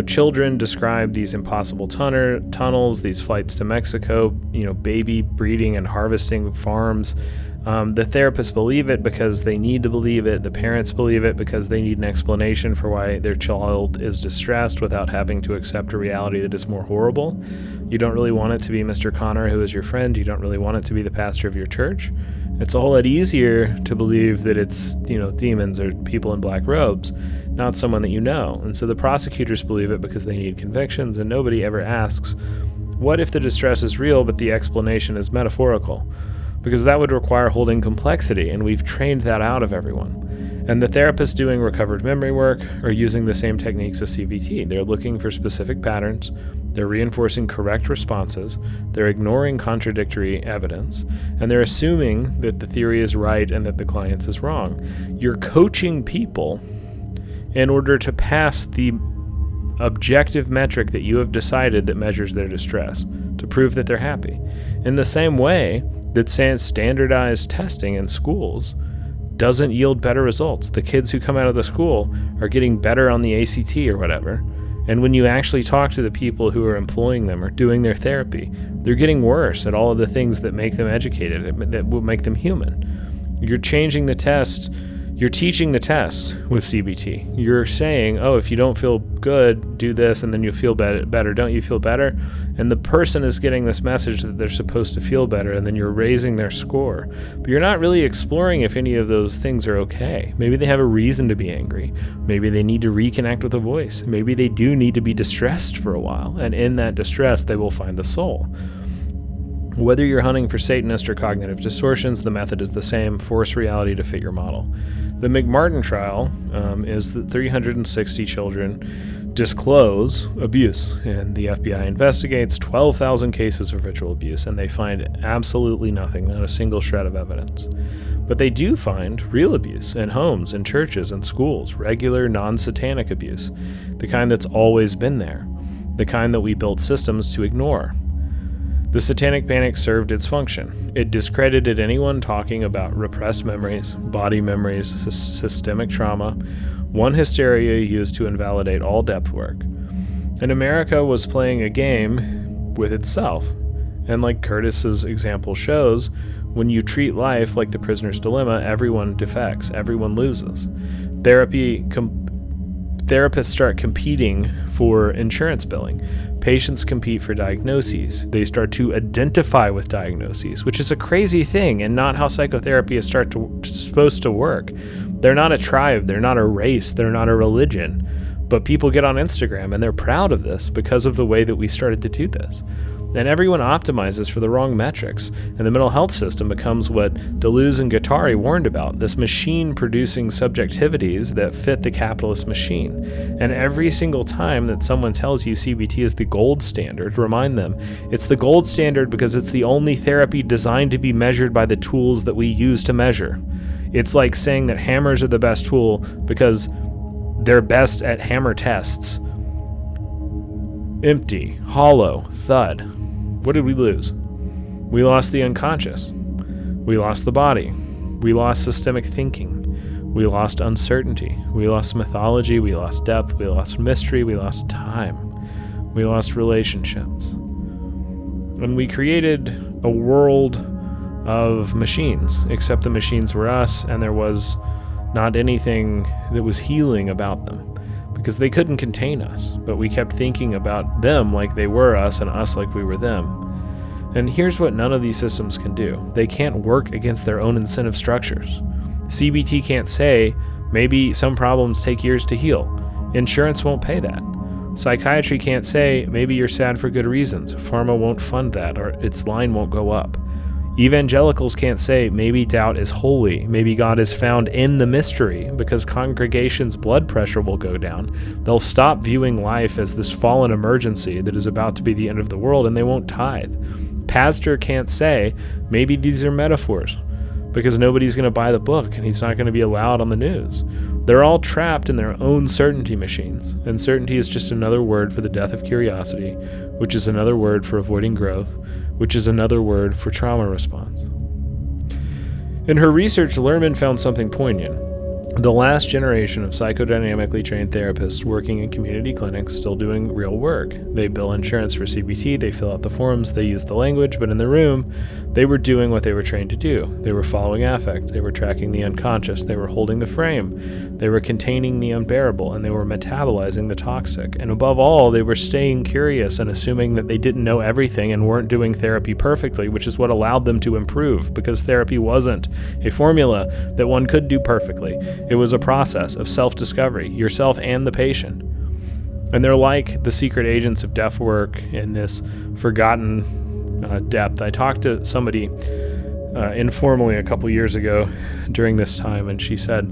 Children describe these impossible tunnels, these flights to Mexico, baby breeding and harvesting farms. The therapists believe it because they need to believe it. The parents believe it because they need an explanation for why their child is distressed without having to accept a reality that is more horrible. You don't really want it to be Mr. Connor, who is your friend. You don't really want it to be the pastor of your church. It's a whole lot easier to believe that it's, demons or people in black robes, not someone that you know. And so the prosecutors believe it because they need convictions, and nobody ever asks, what if the distress is real but the explanation is metaphorical? Because that would require holding complexity, and we've trained that out of everyone. And the therapists doing recovered memory work are using the same techniques as CBT. They're looking for specific patterns, they're reinforcing correct responses, they're ignoring contradictory evidence, and they're assuming that the theory is right and that the client's is wrong. You're coaching people in order to pass the objective metric that you have decided that measures their distress, to prove that they're happy. In the same way that standardized testing in schools doesn't yield better results. The kids who come out of the school are getting better on the ACT or whatever. And when you actually talk to the people who are employing them or doing their therapy, they're getting worse at all of the things that make them educated, that will make them human. You're changing the test. You're teaching the test with CBT. You're saying, oh, if you don't feel good, do this, and then you'll feel better. Don't you feel better? And the person is getting this message that they're supposed to feel better, and then you're raising their score. But you're not really exploring if any of those things are okay. Maybe they have a reason to be angry. Maybe they need to reconnect with a voice. Maybe they do need to be distressed for a while, and in that distress, they will find the soul. Whether you're hunting for Satanist or cognitive distortions, the method is the same: force reality to fit your model. The McMartin trial is that 360 children disclose abuse, and the FBI investigates 12,000 cases of ritual abuse, and they find absolutely nothing, not a single shred of evidence. But they do find real abuse in homes, in churches, and schools, regular non-satanic abuse, the kind that's always been there, the kind that we built systems to ignore. The satanic panic served its function. It discredited anyone talking about repressed memories, body memories, systemic trauma, one hysteria used to invalidate all depth work. And America was playing a game with itself. And like Curtis's example shows, when you treat life like the prisoner's dilemma, everyone defects, everyone loses. Therapists start competing for insurance billing. Patients compete for diagnoses. They start to identify with diagnoses, which is a crazy thing and not how psychotherapy is supposed to work. They're not a tribe, they're not a race, they're not a religion. But people get on Instagram and they're proud of this because of the way that we started to do this. And everyone optimizes for the wrong metrics, and the mental health system becomes what Deleuze and Guattari warned about, this machine producing subjectivities that fit the capitalist machine. And every single time that someone tells you CBT is the gold standard, remind them, it's the gold standard because it's the only therapy designed to be measured by the tools that we use to measure. It's like saying that hammers are the best tool because they're best at hammer tests. Empty, hollow, thud. What did we lose? We lost the unconscious. We lost the body. We lost systemic thinking. We lost uncertainty. We lost mythology. We lost depth. We lost mystery. We lost time. We lost relationships. And we created a world of machines, except the machines were us, and there was not anything that was healing about them, because they couldn't contain us, but we kept thinking about them like they were us and us like we were them. And here's what none of these systems can do. They can't work against their own incentive structures. CBT can't say, maybe some problems take years to heal. Insurance won't pay that. Psychiatry can't say, maybe you're sad for good reasons. Pharma won't fund that, or its line won't go up. Evangelicals can't say, maybe doubt is holy, maybe God is found in the mystery, because congregations' blood pressure will go down. They'll stop viewing life as this fallen emergency that is about to be the end of the world, and they won't tithe. Pastor can't say, maybe these are metaphors, because nobody's going to buy the book, and he's not going to be allowed on the news. They're all trapped in their own certainty machines, and certainty is just another word for the death of curiosity, which is another word for avoiding growth, which is another word for trauma response. In her research, Lerman found something poignant. The last generation of psychodynamically trained therapists working in community clinics still doing real work. They bill insurance for CBT, they fill out the forms, they use the language, but in the room, they were doing what they were trained to do. They were following affect, they were tracking the unconscious, they were holding the frame, they were containing the unbearable, and they were metabolizing the toxic. And above all, they were staying curious and assuming that they didn't know everything and weren't doing therapy perfectly, which is what allowed them to improve, because therapy wasn't a formula that one could do perfectly. It was a process of self-discovery, yourself and the patient. And they're like the secret agents of death work in this forgotten depth. I talked to somebody informally a couple years ago during this time, and she said,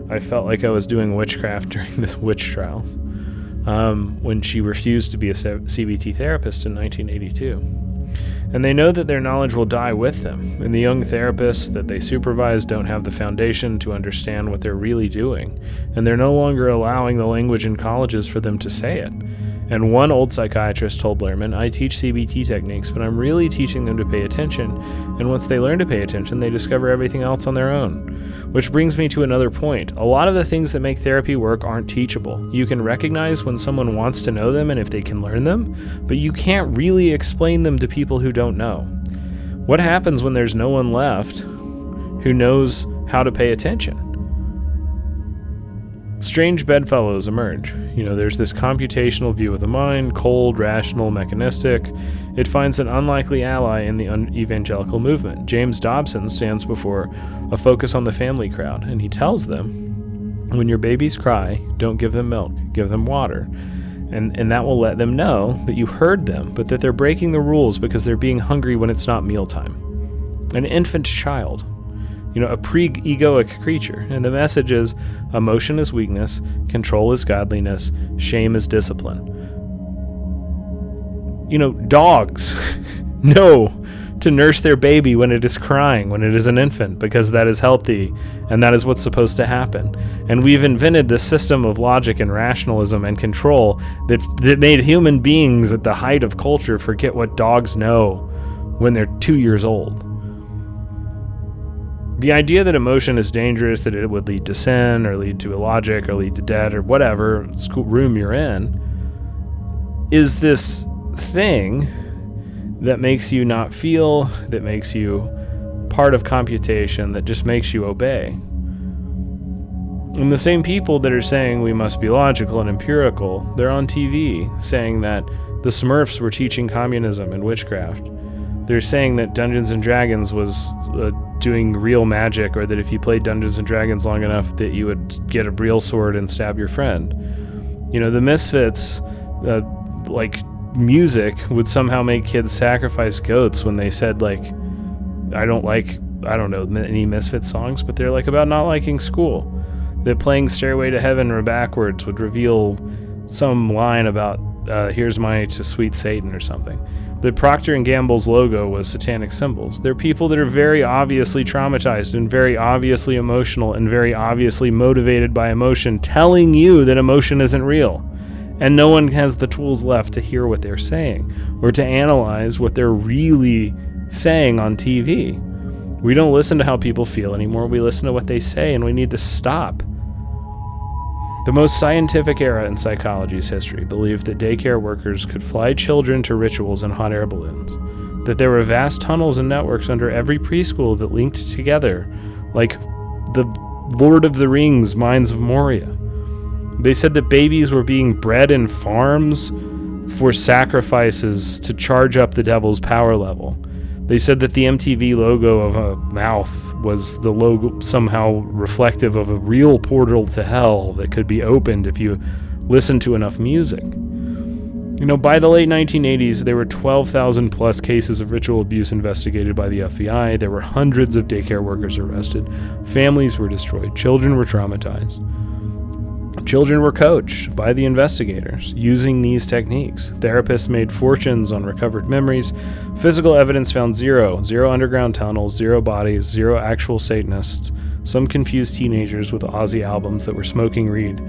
I felt like I was doing witchcraft during this witch trials when she refused to be a CBT therapist in 1982. And they know that their knowledge will die with them, and the young therapists that they supervise don't have the foundation to understand what they're really doing, and they're no longer allowing the language in colleges for them to say it. And one old psychiatrist told Lehrman, "I teach CBT techniques, but I'm really teaching them to pay attention, and once they learn to pay attention, they discover everything else on their own." Which brings me to another point. A lot of the things that make therapy work aren't teachable. You can recognize when someone wants to know them and if they can learn them, but you can't really explain them to people who don't know. What happens when there's no one left who knows how to pay attention? Strange bedfellows emerge. There's this computational view of the mind, cold, rational, mechanistic. It finds an unlikely ally in the evangelical movement. James Dobson stands before a focus on the family crowd, and he tells them, when your babies cry, don't give them milk, give them water. And that will let them know that you heard them, but that they're breaking the rules because they're being hungry when it's not mealtime. An infant child. A pre-egoic creature. And the message is, emotion is weakness, control is godliness, shame is discipline. Dogs know to nurse their baby when it is crying, when it is an infant, because that is healthy, and that is what's supposed to happen. And we've invented this system of logic and rationalism and control that made human beings at the height of culture forget what dogs know when they're 2 years old. The idea that emotion is dangerous, that it would lead to sin, or lead to illogic, or lead to death, or whatever room you're in, is this thing that makes you not feel, that makes you part of computation, that just makes you obey. And the same people that are saying we must be logical and empirical, they're on TV saying that the Smurfs were teaching communism and witchcraft. They're saying that Dungeons & Dragons was doing real magic, or that if you played Dungeons & Dragons long enough that you would get a real sword and stab your friend. The Misfits, music would somehow make kids sacrifice goats when they said, I don't know any Misfits songs, but they're about not liking school. That playing Stairway to Heaven backwards would reveal some line about, here's my to sweet Satan or something. That Procter & Gamble's logo was satanic symbols. They're people that are very obviously traumatized and very obviously emotional and very obviously motivated by emotion, telling you that emotion isn't real. And no one has the tools left to hear what they're saying or to analyze what they're really saying on TV. We don't listen to how people feel anymore. We listen to what they say, and we need to stop. The most scientific era in psychology's history believed that daycare workers could fly children to rituals in hot air balloons, that there were vast tunnels and networks under every preschool that linked together, like the Lord of the Rings Mines of Moria. They said that babies were being bred in farms for sacrifices to charge up the devil's power level. They said that the MTV logo of a mouth was the logo somehow reflective of a real portal to hell that could be opened if you listened to enough music. By the late 1980s, there were 12,000 plus cases of ritual abuse investigated by the FBI. There were hundreds of daycare workers arrested. Families were destroyed. Children were traumatized. Children were coached by the investigators using these techniques. Therapists made fortunes on recovered memories. Physical evidence found zero underground tunnels, 0 bodies, 0 actual Satanists, some confused teenagers with Aussie albums that were smoking weed.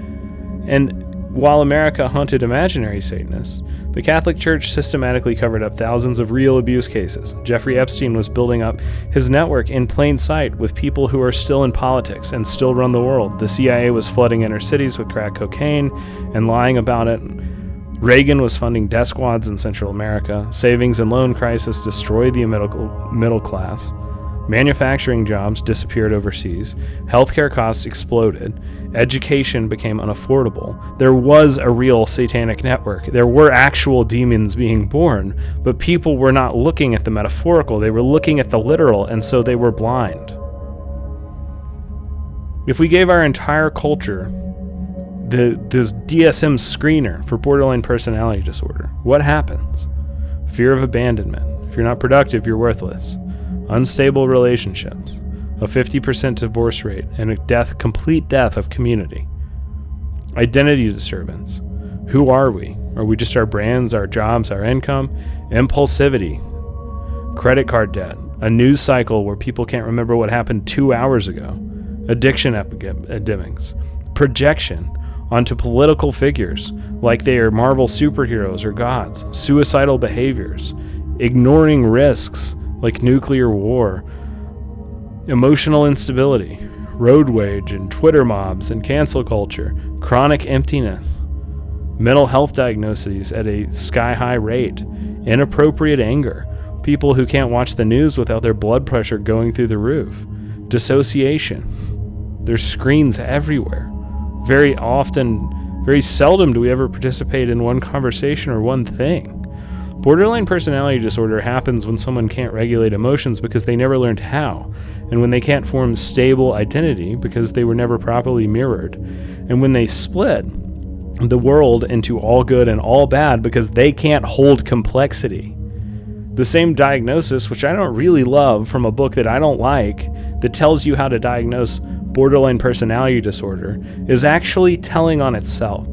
And while America hunted imaginary Satanists, the Catholic Church systematically covered up thousands of real abuse cases. Jeffrey Epstein was building up his network in plain sight with people who are still in politics and still run the world. The CIA was flooding inner cities with crack cocaine and lying about it. Reagan was funding death squads in Central America. Savings and loan crisis destroyed the middle class. Manufacturing jobs disappeared overseas. Healthcare costs exploded. Education became unaffordable. There was a real satanic network. There were actual demons being born, but people were not looking at the metaphorical. They were looking at the literal, and so they were blind. If we gave our entire culture this DSM screener for borderline personality disorder, what happens? Fear of abandonment. If you're not productive, you're worthless. Unstable relationships, a 50% divorce rate, and a complete death of community. Identity disturbance. Who are we? Are we just our brands, our jobs, our income? Impulsivity. Credit card debt. A news cycle where people can't remember what happened 2 hours ago. Addiction epidemics. Projection onto political figures like they are Marvel superheroes or gods. Suicidal behaviors. Ignoring risks like nuclear war. Emotional instability. Road rage and Twitter mobs and cancel culture. Chronic emptiness. Mental health diagnoses at a sky-high rate. Inappropriate anger. People who can't watch the news without their blood pressure going through the roof. Dissociation. There's screens everywhere. Very seldom do we ever participate in one conversation or one thing. Borderline personality disorder happens when someone can't regulate emotions because they never learned how, and when they can't form stable identity because they were never properly mirrored, and when they split the world into all good and all bad because they can't hold complexity. The same diagnosis, which I don't really love from a book that I don't like, that tells you how to diagnose borderline personality disorder, is actually telling on itself.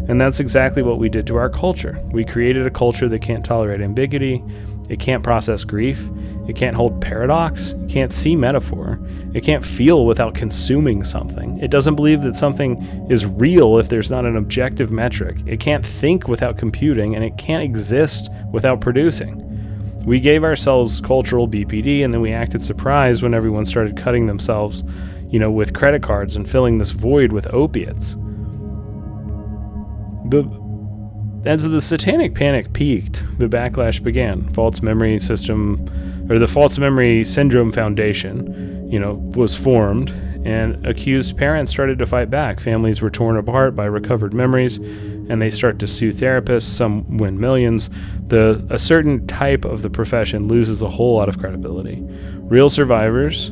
And that's exactly what we did to our culture. We created a culture that can't tolerate ambiguity, it can't process grief, it can't hold paradox, it can't see metaphor, it can't feel without consuming something. It doesn't believe that something is real if there's not an objective metric. It can't think without computing, and it can't exist without producing. We gave ourselves cultural BPD, and then we acted surprised when everyone started cutting themselves, with credit cards and filling this void with opiates. As the Satanic Panic peaked, the backlash began. The False Memory Syndrome Foundation, was formed, and accused parents started to fight back. Families were torn apart by recovered memories, and they start to sue therapists. Some win millions. A certain type of the profession loses a whole lot of credibility. Real survivors,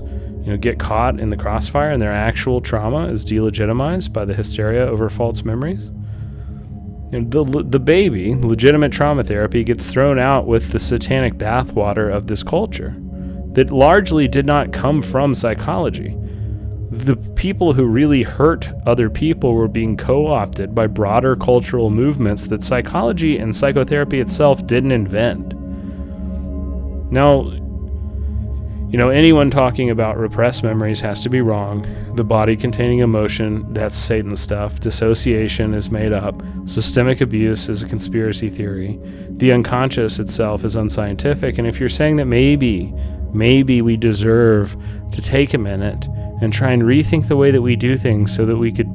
get caught in the crossfire, and their actual trauma is delegitimized by the hysteria over false memories. The baby, legitimate trauma therapy, gets thrown out with the satanic bathwater of this culture that largely did not come from psychology. The people who really hurt other people were being co-opted by broader cultural movements that psychology and psychotherapy itself didn't invent. Now, anyone talking about repressed memories has to be wrong. The body containing emotion, that's Satan stuff. Dissociation is made up. Systemic abuse is a conspiracy theory. The unconscious itself is unscientific. And if you're saying that maybe we deserve to take a minute and try and rethink the way that we do things so that we could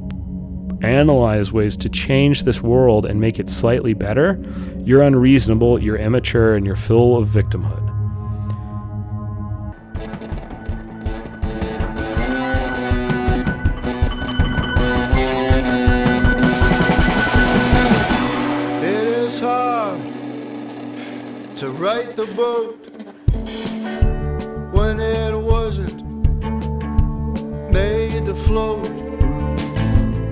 analyze ways to change this world and make it slightly better, you're unreasonable, you're immature, and you're full of victimhood. To right the boat when it wasn't made to float.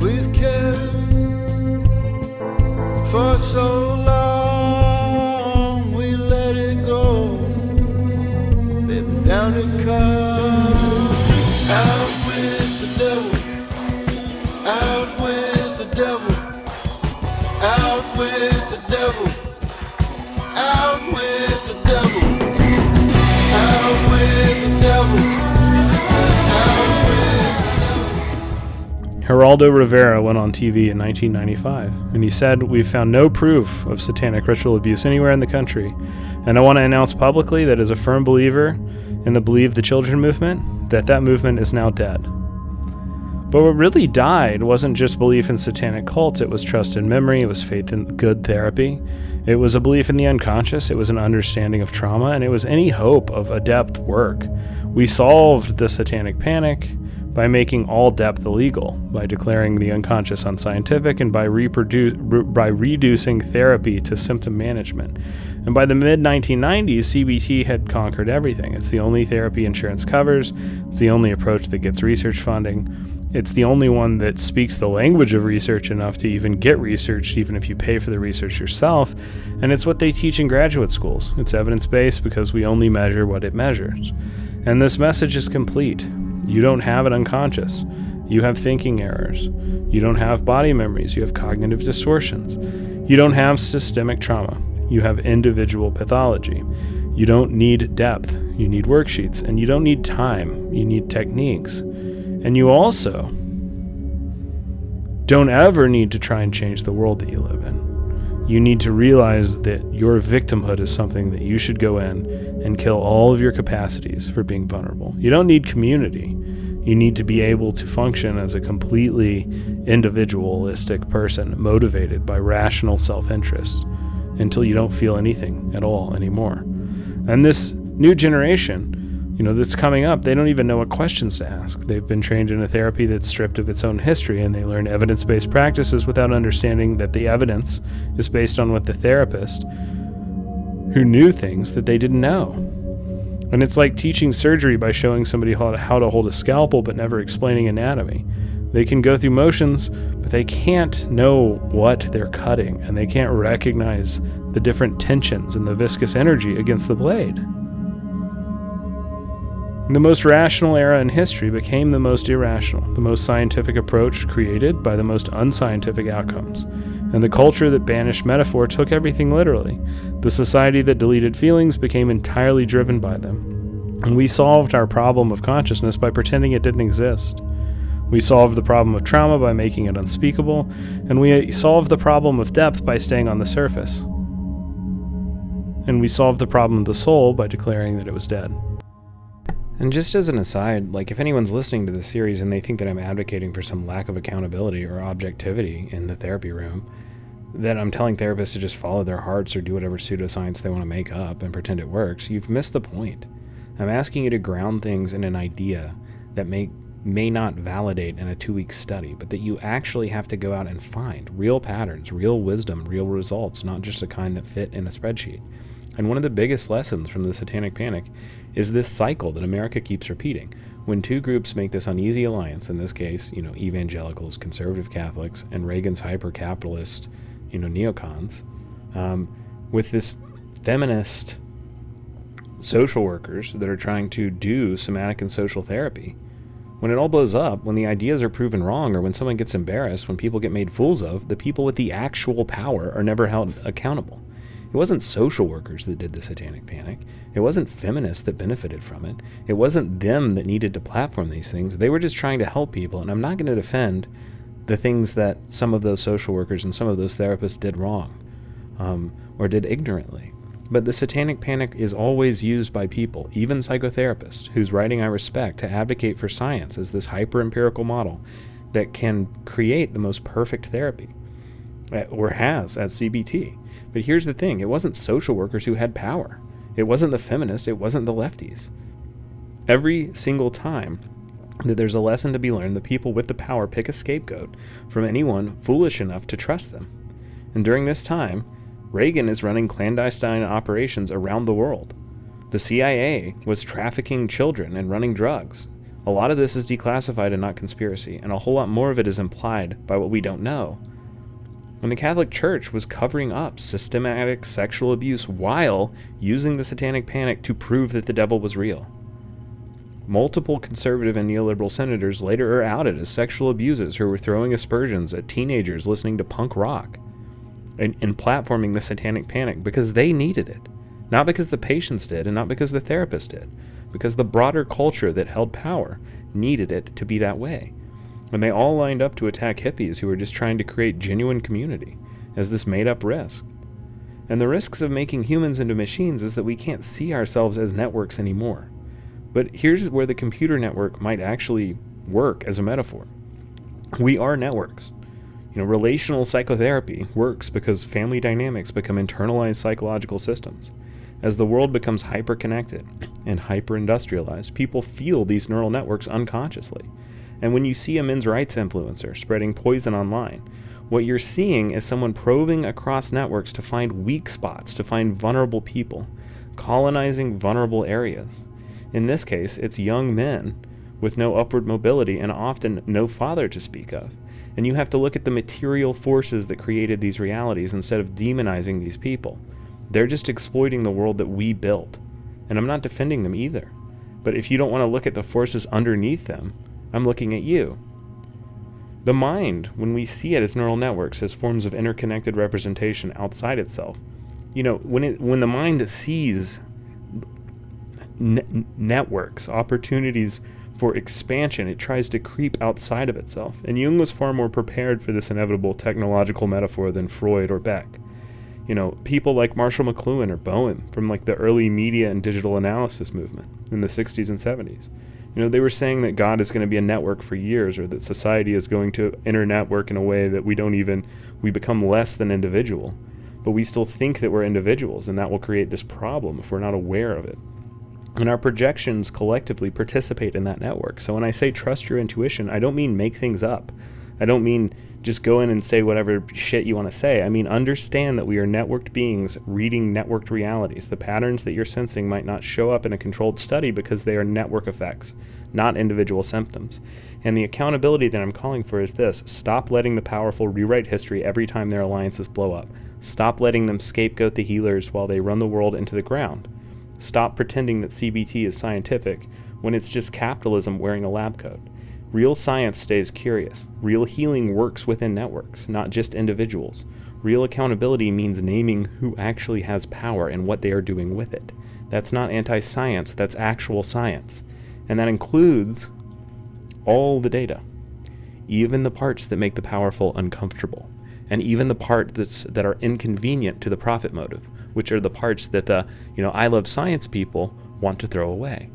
We've cared for so long, we let it go. Baby, down it comes. Out with the devil, out with the devil, out with the devil. Out with the devil, out with the devil, out with the devil. Geraldo Rivera went on TV in 1995, and he said, "We've found no proof of satanic ritual abuse anywhere in the country, and I want to announce publicly that as a firm believer in the Believe the Children movement, that movement is now dead." But what really died wasn't just belief in satanic cults, it was trust in memory, it was faith in good therapy, it was a belief in the unconscious, it was an understanding of trauma, and it was any hope of adept work. We solved the satanic panic by making all depth illegal, by declaring the unconscious unscientific, and by reducing therapy to symptom management. And by the mid-1990s, CBT had conquered everything. It's the only therapy insurance covers, it's the only approach that gets research funding. It's the only one that speaks the language of research enough to even get researched, even if you pay for the research yourself. And it's what they teach in graduate schools. It's evidence-based because we only measure what it measures. And this message is complete. You don't have an unconscious. You have thinking errors. You don't have body memories. You have cognitive distortions. You don't have systemic trauma. You have individual pathology. You don't need depth. You need worksheets. And you don't need time. You need techniques. And you also don't ever need to try and change the world that you live in. You need to realize that your victimhood is something that you should go in and kill all of your capacities for being vulnerable. You don't need community. You need to be able to function as a completely individualistic person, motivated by rational self-interest, until you don't feel anything at all anymore. And this new generation, that's coming up, they don't even know what questions to ask. They've been trained in a therapy that's stripped of its own history, and they learn evidence-based practices without understanding that the evidence is based on what the therapist who knew things that they didn't know. And it's like teaching surgery by showing somebody how to hold a scalpel but never explaining anatomy. They can go through motions, but they can't know what they're cutting, and they can't recognize the different tensions and the viscous energy against the blade. The most rational era in history became the most irrational, the most scientific approach created by the most unscientific outcomes. And the culture that banished metaphor took everything literally. The society that deleted feelings became entirely driven by them. And we solved our problem of consciousness by pretending it didn't exist. We solved the problem of trauma by making it unspeakable, and we solved the problem of depth by staying on the surface. And we solved the problem of the soul by declaring that it was dead. And just as an aside, if anyone's listening to this series and they think that I'm advocating for some lack of accountability or objectivity in the therapy room, that I'm telling therapists to just follow their hearts or do whatever pseudoscience they want to make up and pretend it works, you've missed the point. I'm asking you to ground things in an idea that may not validate in a 2-week study, but that you actually have to go out and find real patterns, real wisdom, real results, not just the kind that fit in a spreadsheet. And one of the biggest lessons from the Satanic Panic is this cycle that America keeps repeating. When two groups make this uneasy alliance, in this case, evangelicals, conservative Catholics, and Reagan's hyper-capitalist, neocons, with this feminist social workers that are trying to do somatic and social therapy, when it all blows up, when the ideas are proven wrong, or when someone gets embarrassed, when people get made fools of, the people with the actual power are never held accountable. It wasn't social workers that did the Satanic Panic. It wasn't feminists that benefited from it. It wasn't them that needed to platform these things. They were just trying to help people, and I'm not going to defend the things that some of those social workers and some of those therapists did wrong, or did ignorantly. But the Satanic Panic is always used by people, even psychotherapists, whose writing I respect, to advocate for science as this hyper-empirical model that can create the most perfect therapy, or has at CBT. But here's the thing, it wasn't social workers who had power. It wasn't the feminists, it wasn't the lefties. Every single time that there's a lesson to be learned, the people with the power pick a scapegoat from anyone foolish enough to trust them. And during this time, Reagan is running clandestine operations around the world. The CIA was trafficking children and running drugs. A lot of this is declassified and not conspiracy, and a whole lot more of it is implied by what we don't know. And the Catholic Church was covering up systematic sexual abuse while using the Satanic Panic to prove that the devil was real. Multiple conservative and neoliberal senators later are outed as sexual abusers who were throwing aspersions at teenagers listening to punk rock and platforming the Satanic Panic because they needed it. Not because the patients did and not because the therapist did, because the broader culture that held power needed it to be that way. And they all lined up to attack hippies who were just trying to create genuine community as this made-up risk. And the risks of making humans into machines is that we can't see ourselves as networks anymore. But here's where the computer network might actually work as a metaphor. We are networks. Relational psychotherapy works because family dynamics become internalized psychological systems. As the world becomes hyper-connected and hyper-industrialized, people feel these neural networks unconsciously. And when you see a men's rights influencer spreading poison online, what you're seeing is someone probing across networks to find weak spots, to find vulnerable people, colonizing vulnerable areas. In this case, it's young men with no upward mobility and often no father to speak of. And you have to look at the material forces that created these realities instead of demonizing these people. They're just exploiting the world that we built. And I'm not defending them either. But if you don't want to look at the forces underneath them, I'm looking at you. The mind, when we see it as neural networks, as forms of interconnected representation outside itself, when the mind sees networks, opportunities for expansion, it tries to creep outside of itself. And Jung was far more prepared for this inevitable technological metaphor than Freud or Beck. People like Marshall McLuhan or Bowen from like the early media and digital analysis movement in the 60s and 70s. They were saying that God is going to be a network for years, or that society is going to internetwork in a way that we become less than individual. But we still think that we're individuals, and that will create this problem if we're not aware of it. And our projections collectively participate in that network. So when I say trust your intuition, I don't mean make things up. I don't mean just go in and say whatever shit you want to say. I mean understand that we are networked beings reading networked realities. The patterns that you're sensing might not show up in a controlled study because they are network effects, not individual symptoms. And the accountability that I'm calling for is this: stop letting the powerful rewrite history every time their alliances blow up. Stop letting them scapegoat the healers while they run the world into the ground. Stop pretending that CBT is scientific when it's just capitalism wearing a lab coat. Real science stays curious. Real healing works within networks, not just individuals. Real accountability means naming who actually has power and what they are doing with it. That's not anti-science, that's actual science. And that includes all the data, even the parts that make the powerful uncomfortable, and even the parts that are inconvenient to the profit motive, which are the parts that the I love science people want to throw away.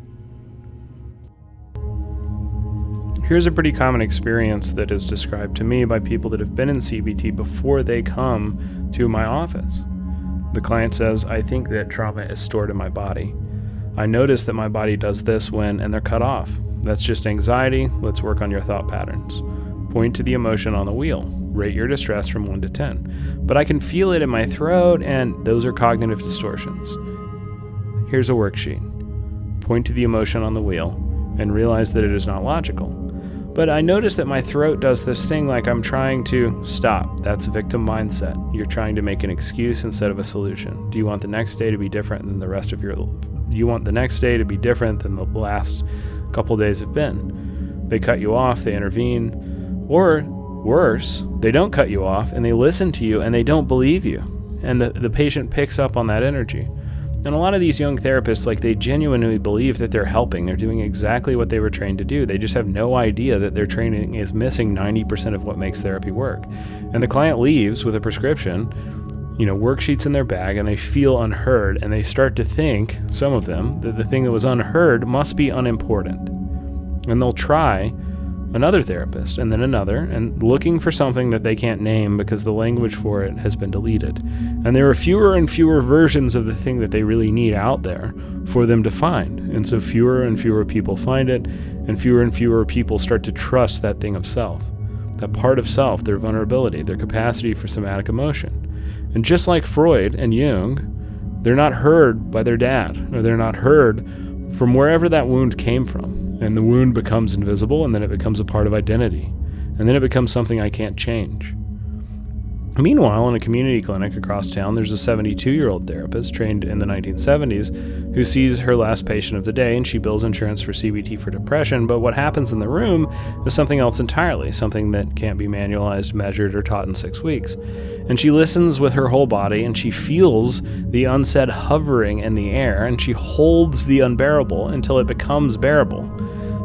Here's a pretty common experience that is described to me by people that have been in CBT before they come to my office. The client says, I think that trauma is stored in my body. I notice that my body does this when, and they're cut off. That's just anxiety. Let's work on your thought patterns. Point to the emotion on the wheel. Rate your distress from 1 to 10. But I can feel it in my throat, and those are cognitive distortions. Here's a worksheet. Point to the emotion on the wheel and realize that it is not logical. But I notice that my throat does this thing like I'm trying to stop. That's victim mindset. You're trying to make an excuse instead of a solution. Do you want the next day to be different than the rest of your... You want the next day to be different than the last couple days have been. They cut you off, they intervene, or worse, they don't cut you off and they listen to you and they don't believe you. And the patient picks up on that energy. And a lot of these young therapists, they genuinely believe that they're helping. They're doing exactly what they were trained to do. They just have no idea that their training is missing 90% of what makes therapy work. And the client leaves with a prescription, worksheets in their bag, and they feel unheard, and they start to think, some of them, that the thing that was unheard must be unimportant. And they'll try another therapist, and then another, and looking for something that they can't name because the language for it has been deleted. And there are fewer and fewer versions of the thing that they really need out there for them to find. And so fewer and fewer people find it, and fewer people start to trust that thing of self, that part of self, their vulnerability, their capacity for somatic emotion. And just like Freud and Jung, they're not heard by their dad, or they're not heard from wherever that wound came from. And the wound becomes invisible, and then it becomes a part of identity. And then it becomes something I can't change. Meanwhile, in a community clinic across town, there's a 72-year-old therapist trained in the 1970s who sees her last patient of the day, and she bills insurance for CBT for depression. But what happens in the room is something else entirely, something that can't be manualized, measured, or taught in 6 weeks. And she listens with her whole body, and she feels the unsaid hovering in the air, and she holds the unbearable until it becomes bearable.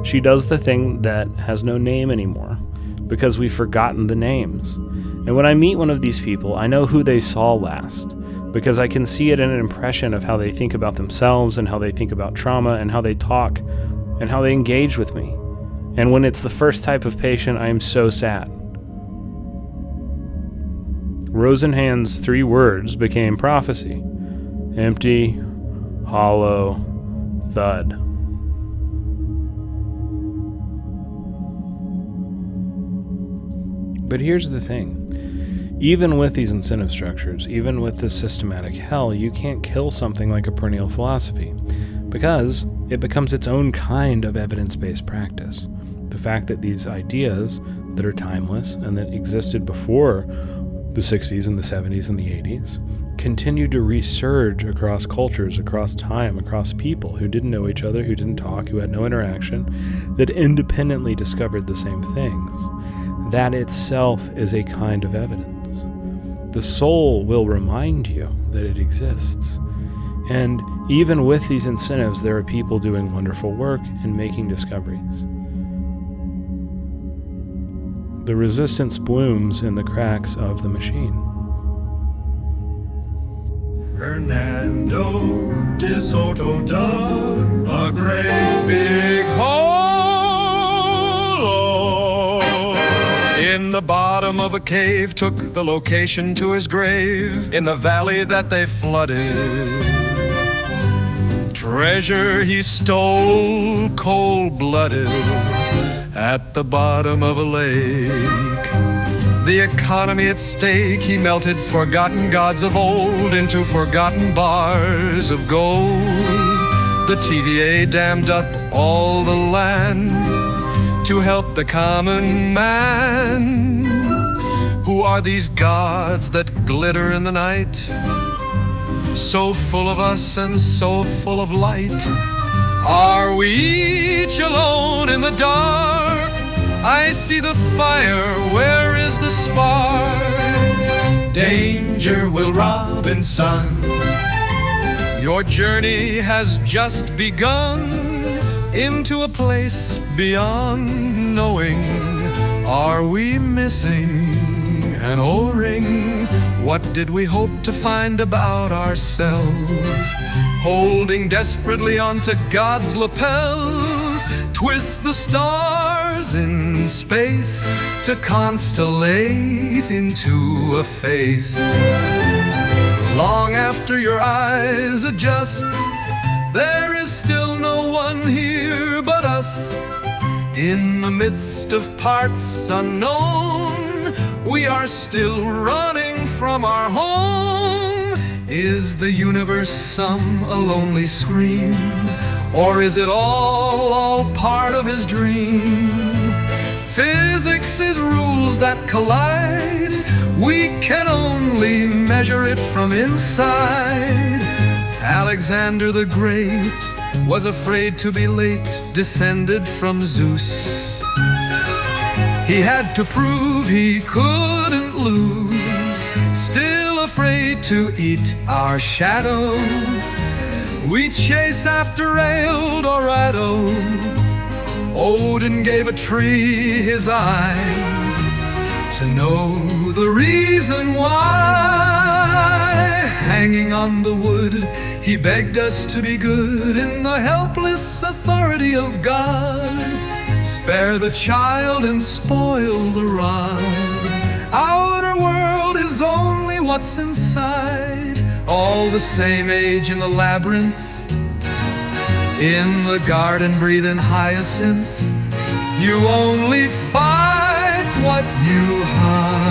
She does the thing that has no name anymore, because we've forgotten the names. And when I meet one of these people, I know who they saw last, because I can see it in an impression of how they think about themselves and how they think about trauma and how they talk and how they engage with me. And when it's the first type of patient, I am so sad. Rosenhan's 3 words became prophecy: empty, hollow, thud. But here's the thing. Even with these incentive structures, even with this systematic hell, you can't kill something like a perennial philosophy, because it becomes its own kind of evidence-based practice. The fact that these ideas that are timeless and that existed before the 60s and the 70s and the 80s continue to resurge across cultures, across time, across people who didn't know each other, who didn't talk, who had no interaction, that independently discovered the same things. That itself is a kind of evidence. The soul will remind you that it exists. And even with these incentives, there are people doing wonderful work and making discoveries. The resistance blooms in the cracks of the machine. Hernando de Soto dug a great big hole in the bottom of a cave, took the location to his grave in the valley that they flooded. Treasure he stole cold-blooded at the bottom of a lake. The economy at stake, he melted forgotten gods of old into forgotten bars of gold. The TVA dammed up all the land to help the common man. Who are these gods that glitter in the night? So full of us and so full of light. Are we each alone in the dark? I see the fire, where is the spark? Danger, Will Robinson. Your journey has just begun into a place beyond knowing. Are we missing an O-ring? What did we hope to find about ourselves? Holding desperately onto God's lapels, twist the stars in space to constellate into a face. Long after your eyes adjust, there is still no one here but us. In the midst of parts unknown, we are still running from our home. Is the universe some a lonely scream? Or is it all part of his dream? Physics is rules that collide. We can only measure it from inside. Alexander the Great was afraid to be late, descended from Zeus. He had to prove he couldn't lose. Still afraid to eat our shadow, we chase after Eldorado. Odin gave a tree his eye to know the reason why. Hanging on the wood, he begged us to be good in the helpless authority of God. Spare the child and spoil the rod. Outer world is only what's inside. All the same age in the labyrinth, in the garden breathing hyacinth. You only fight what you hide.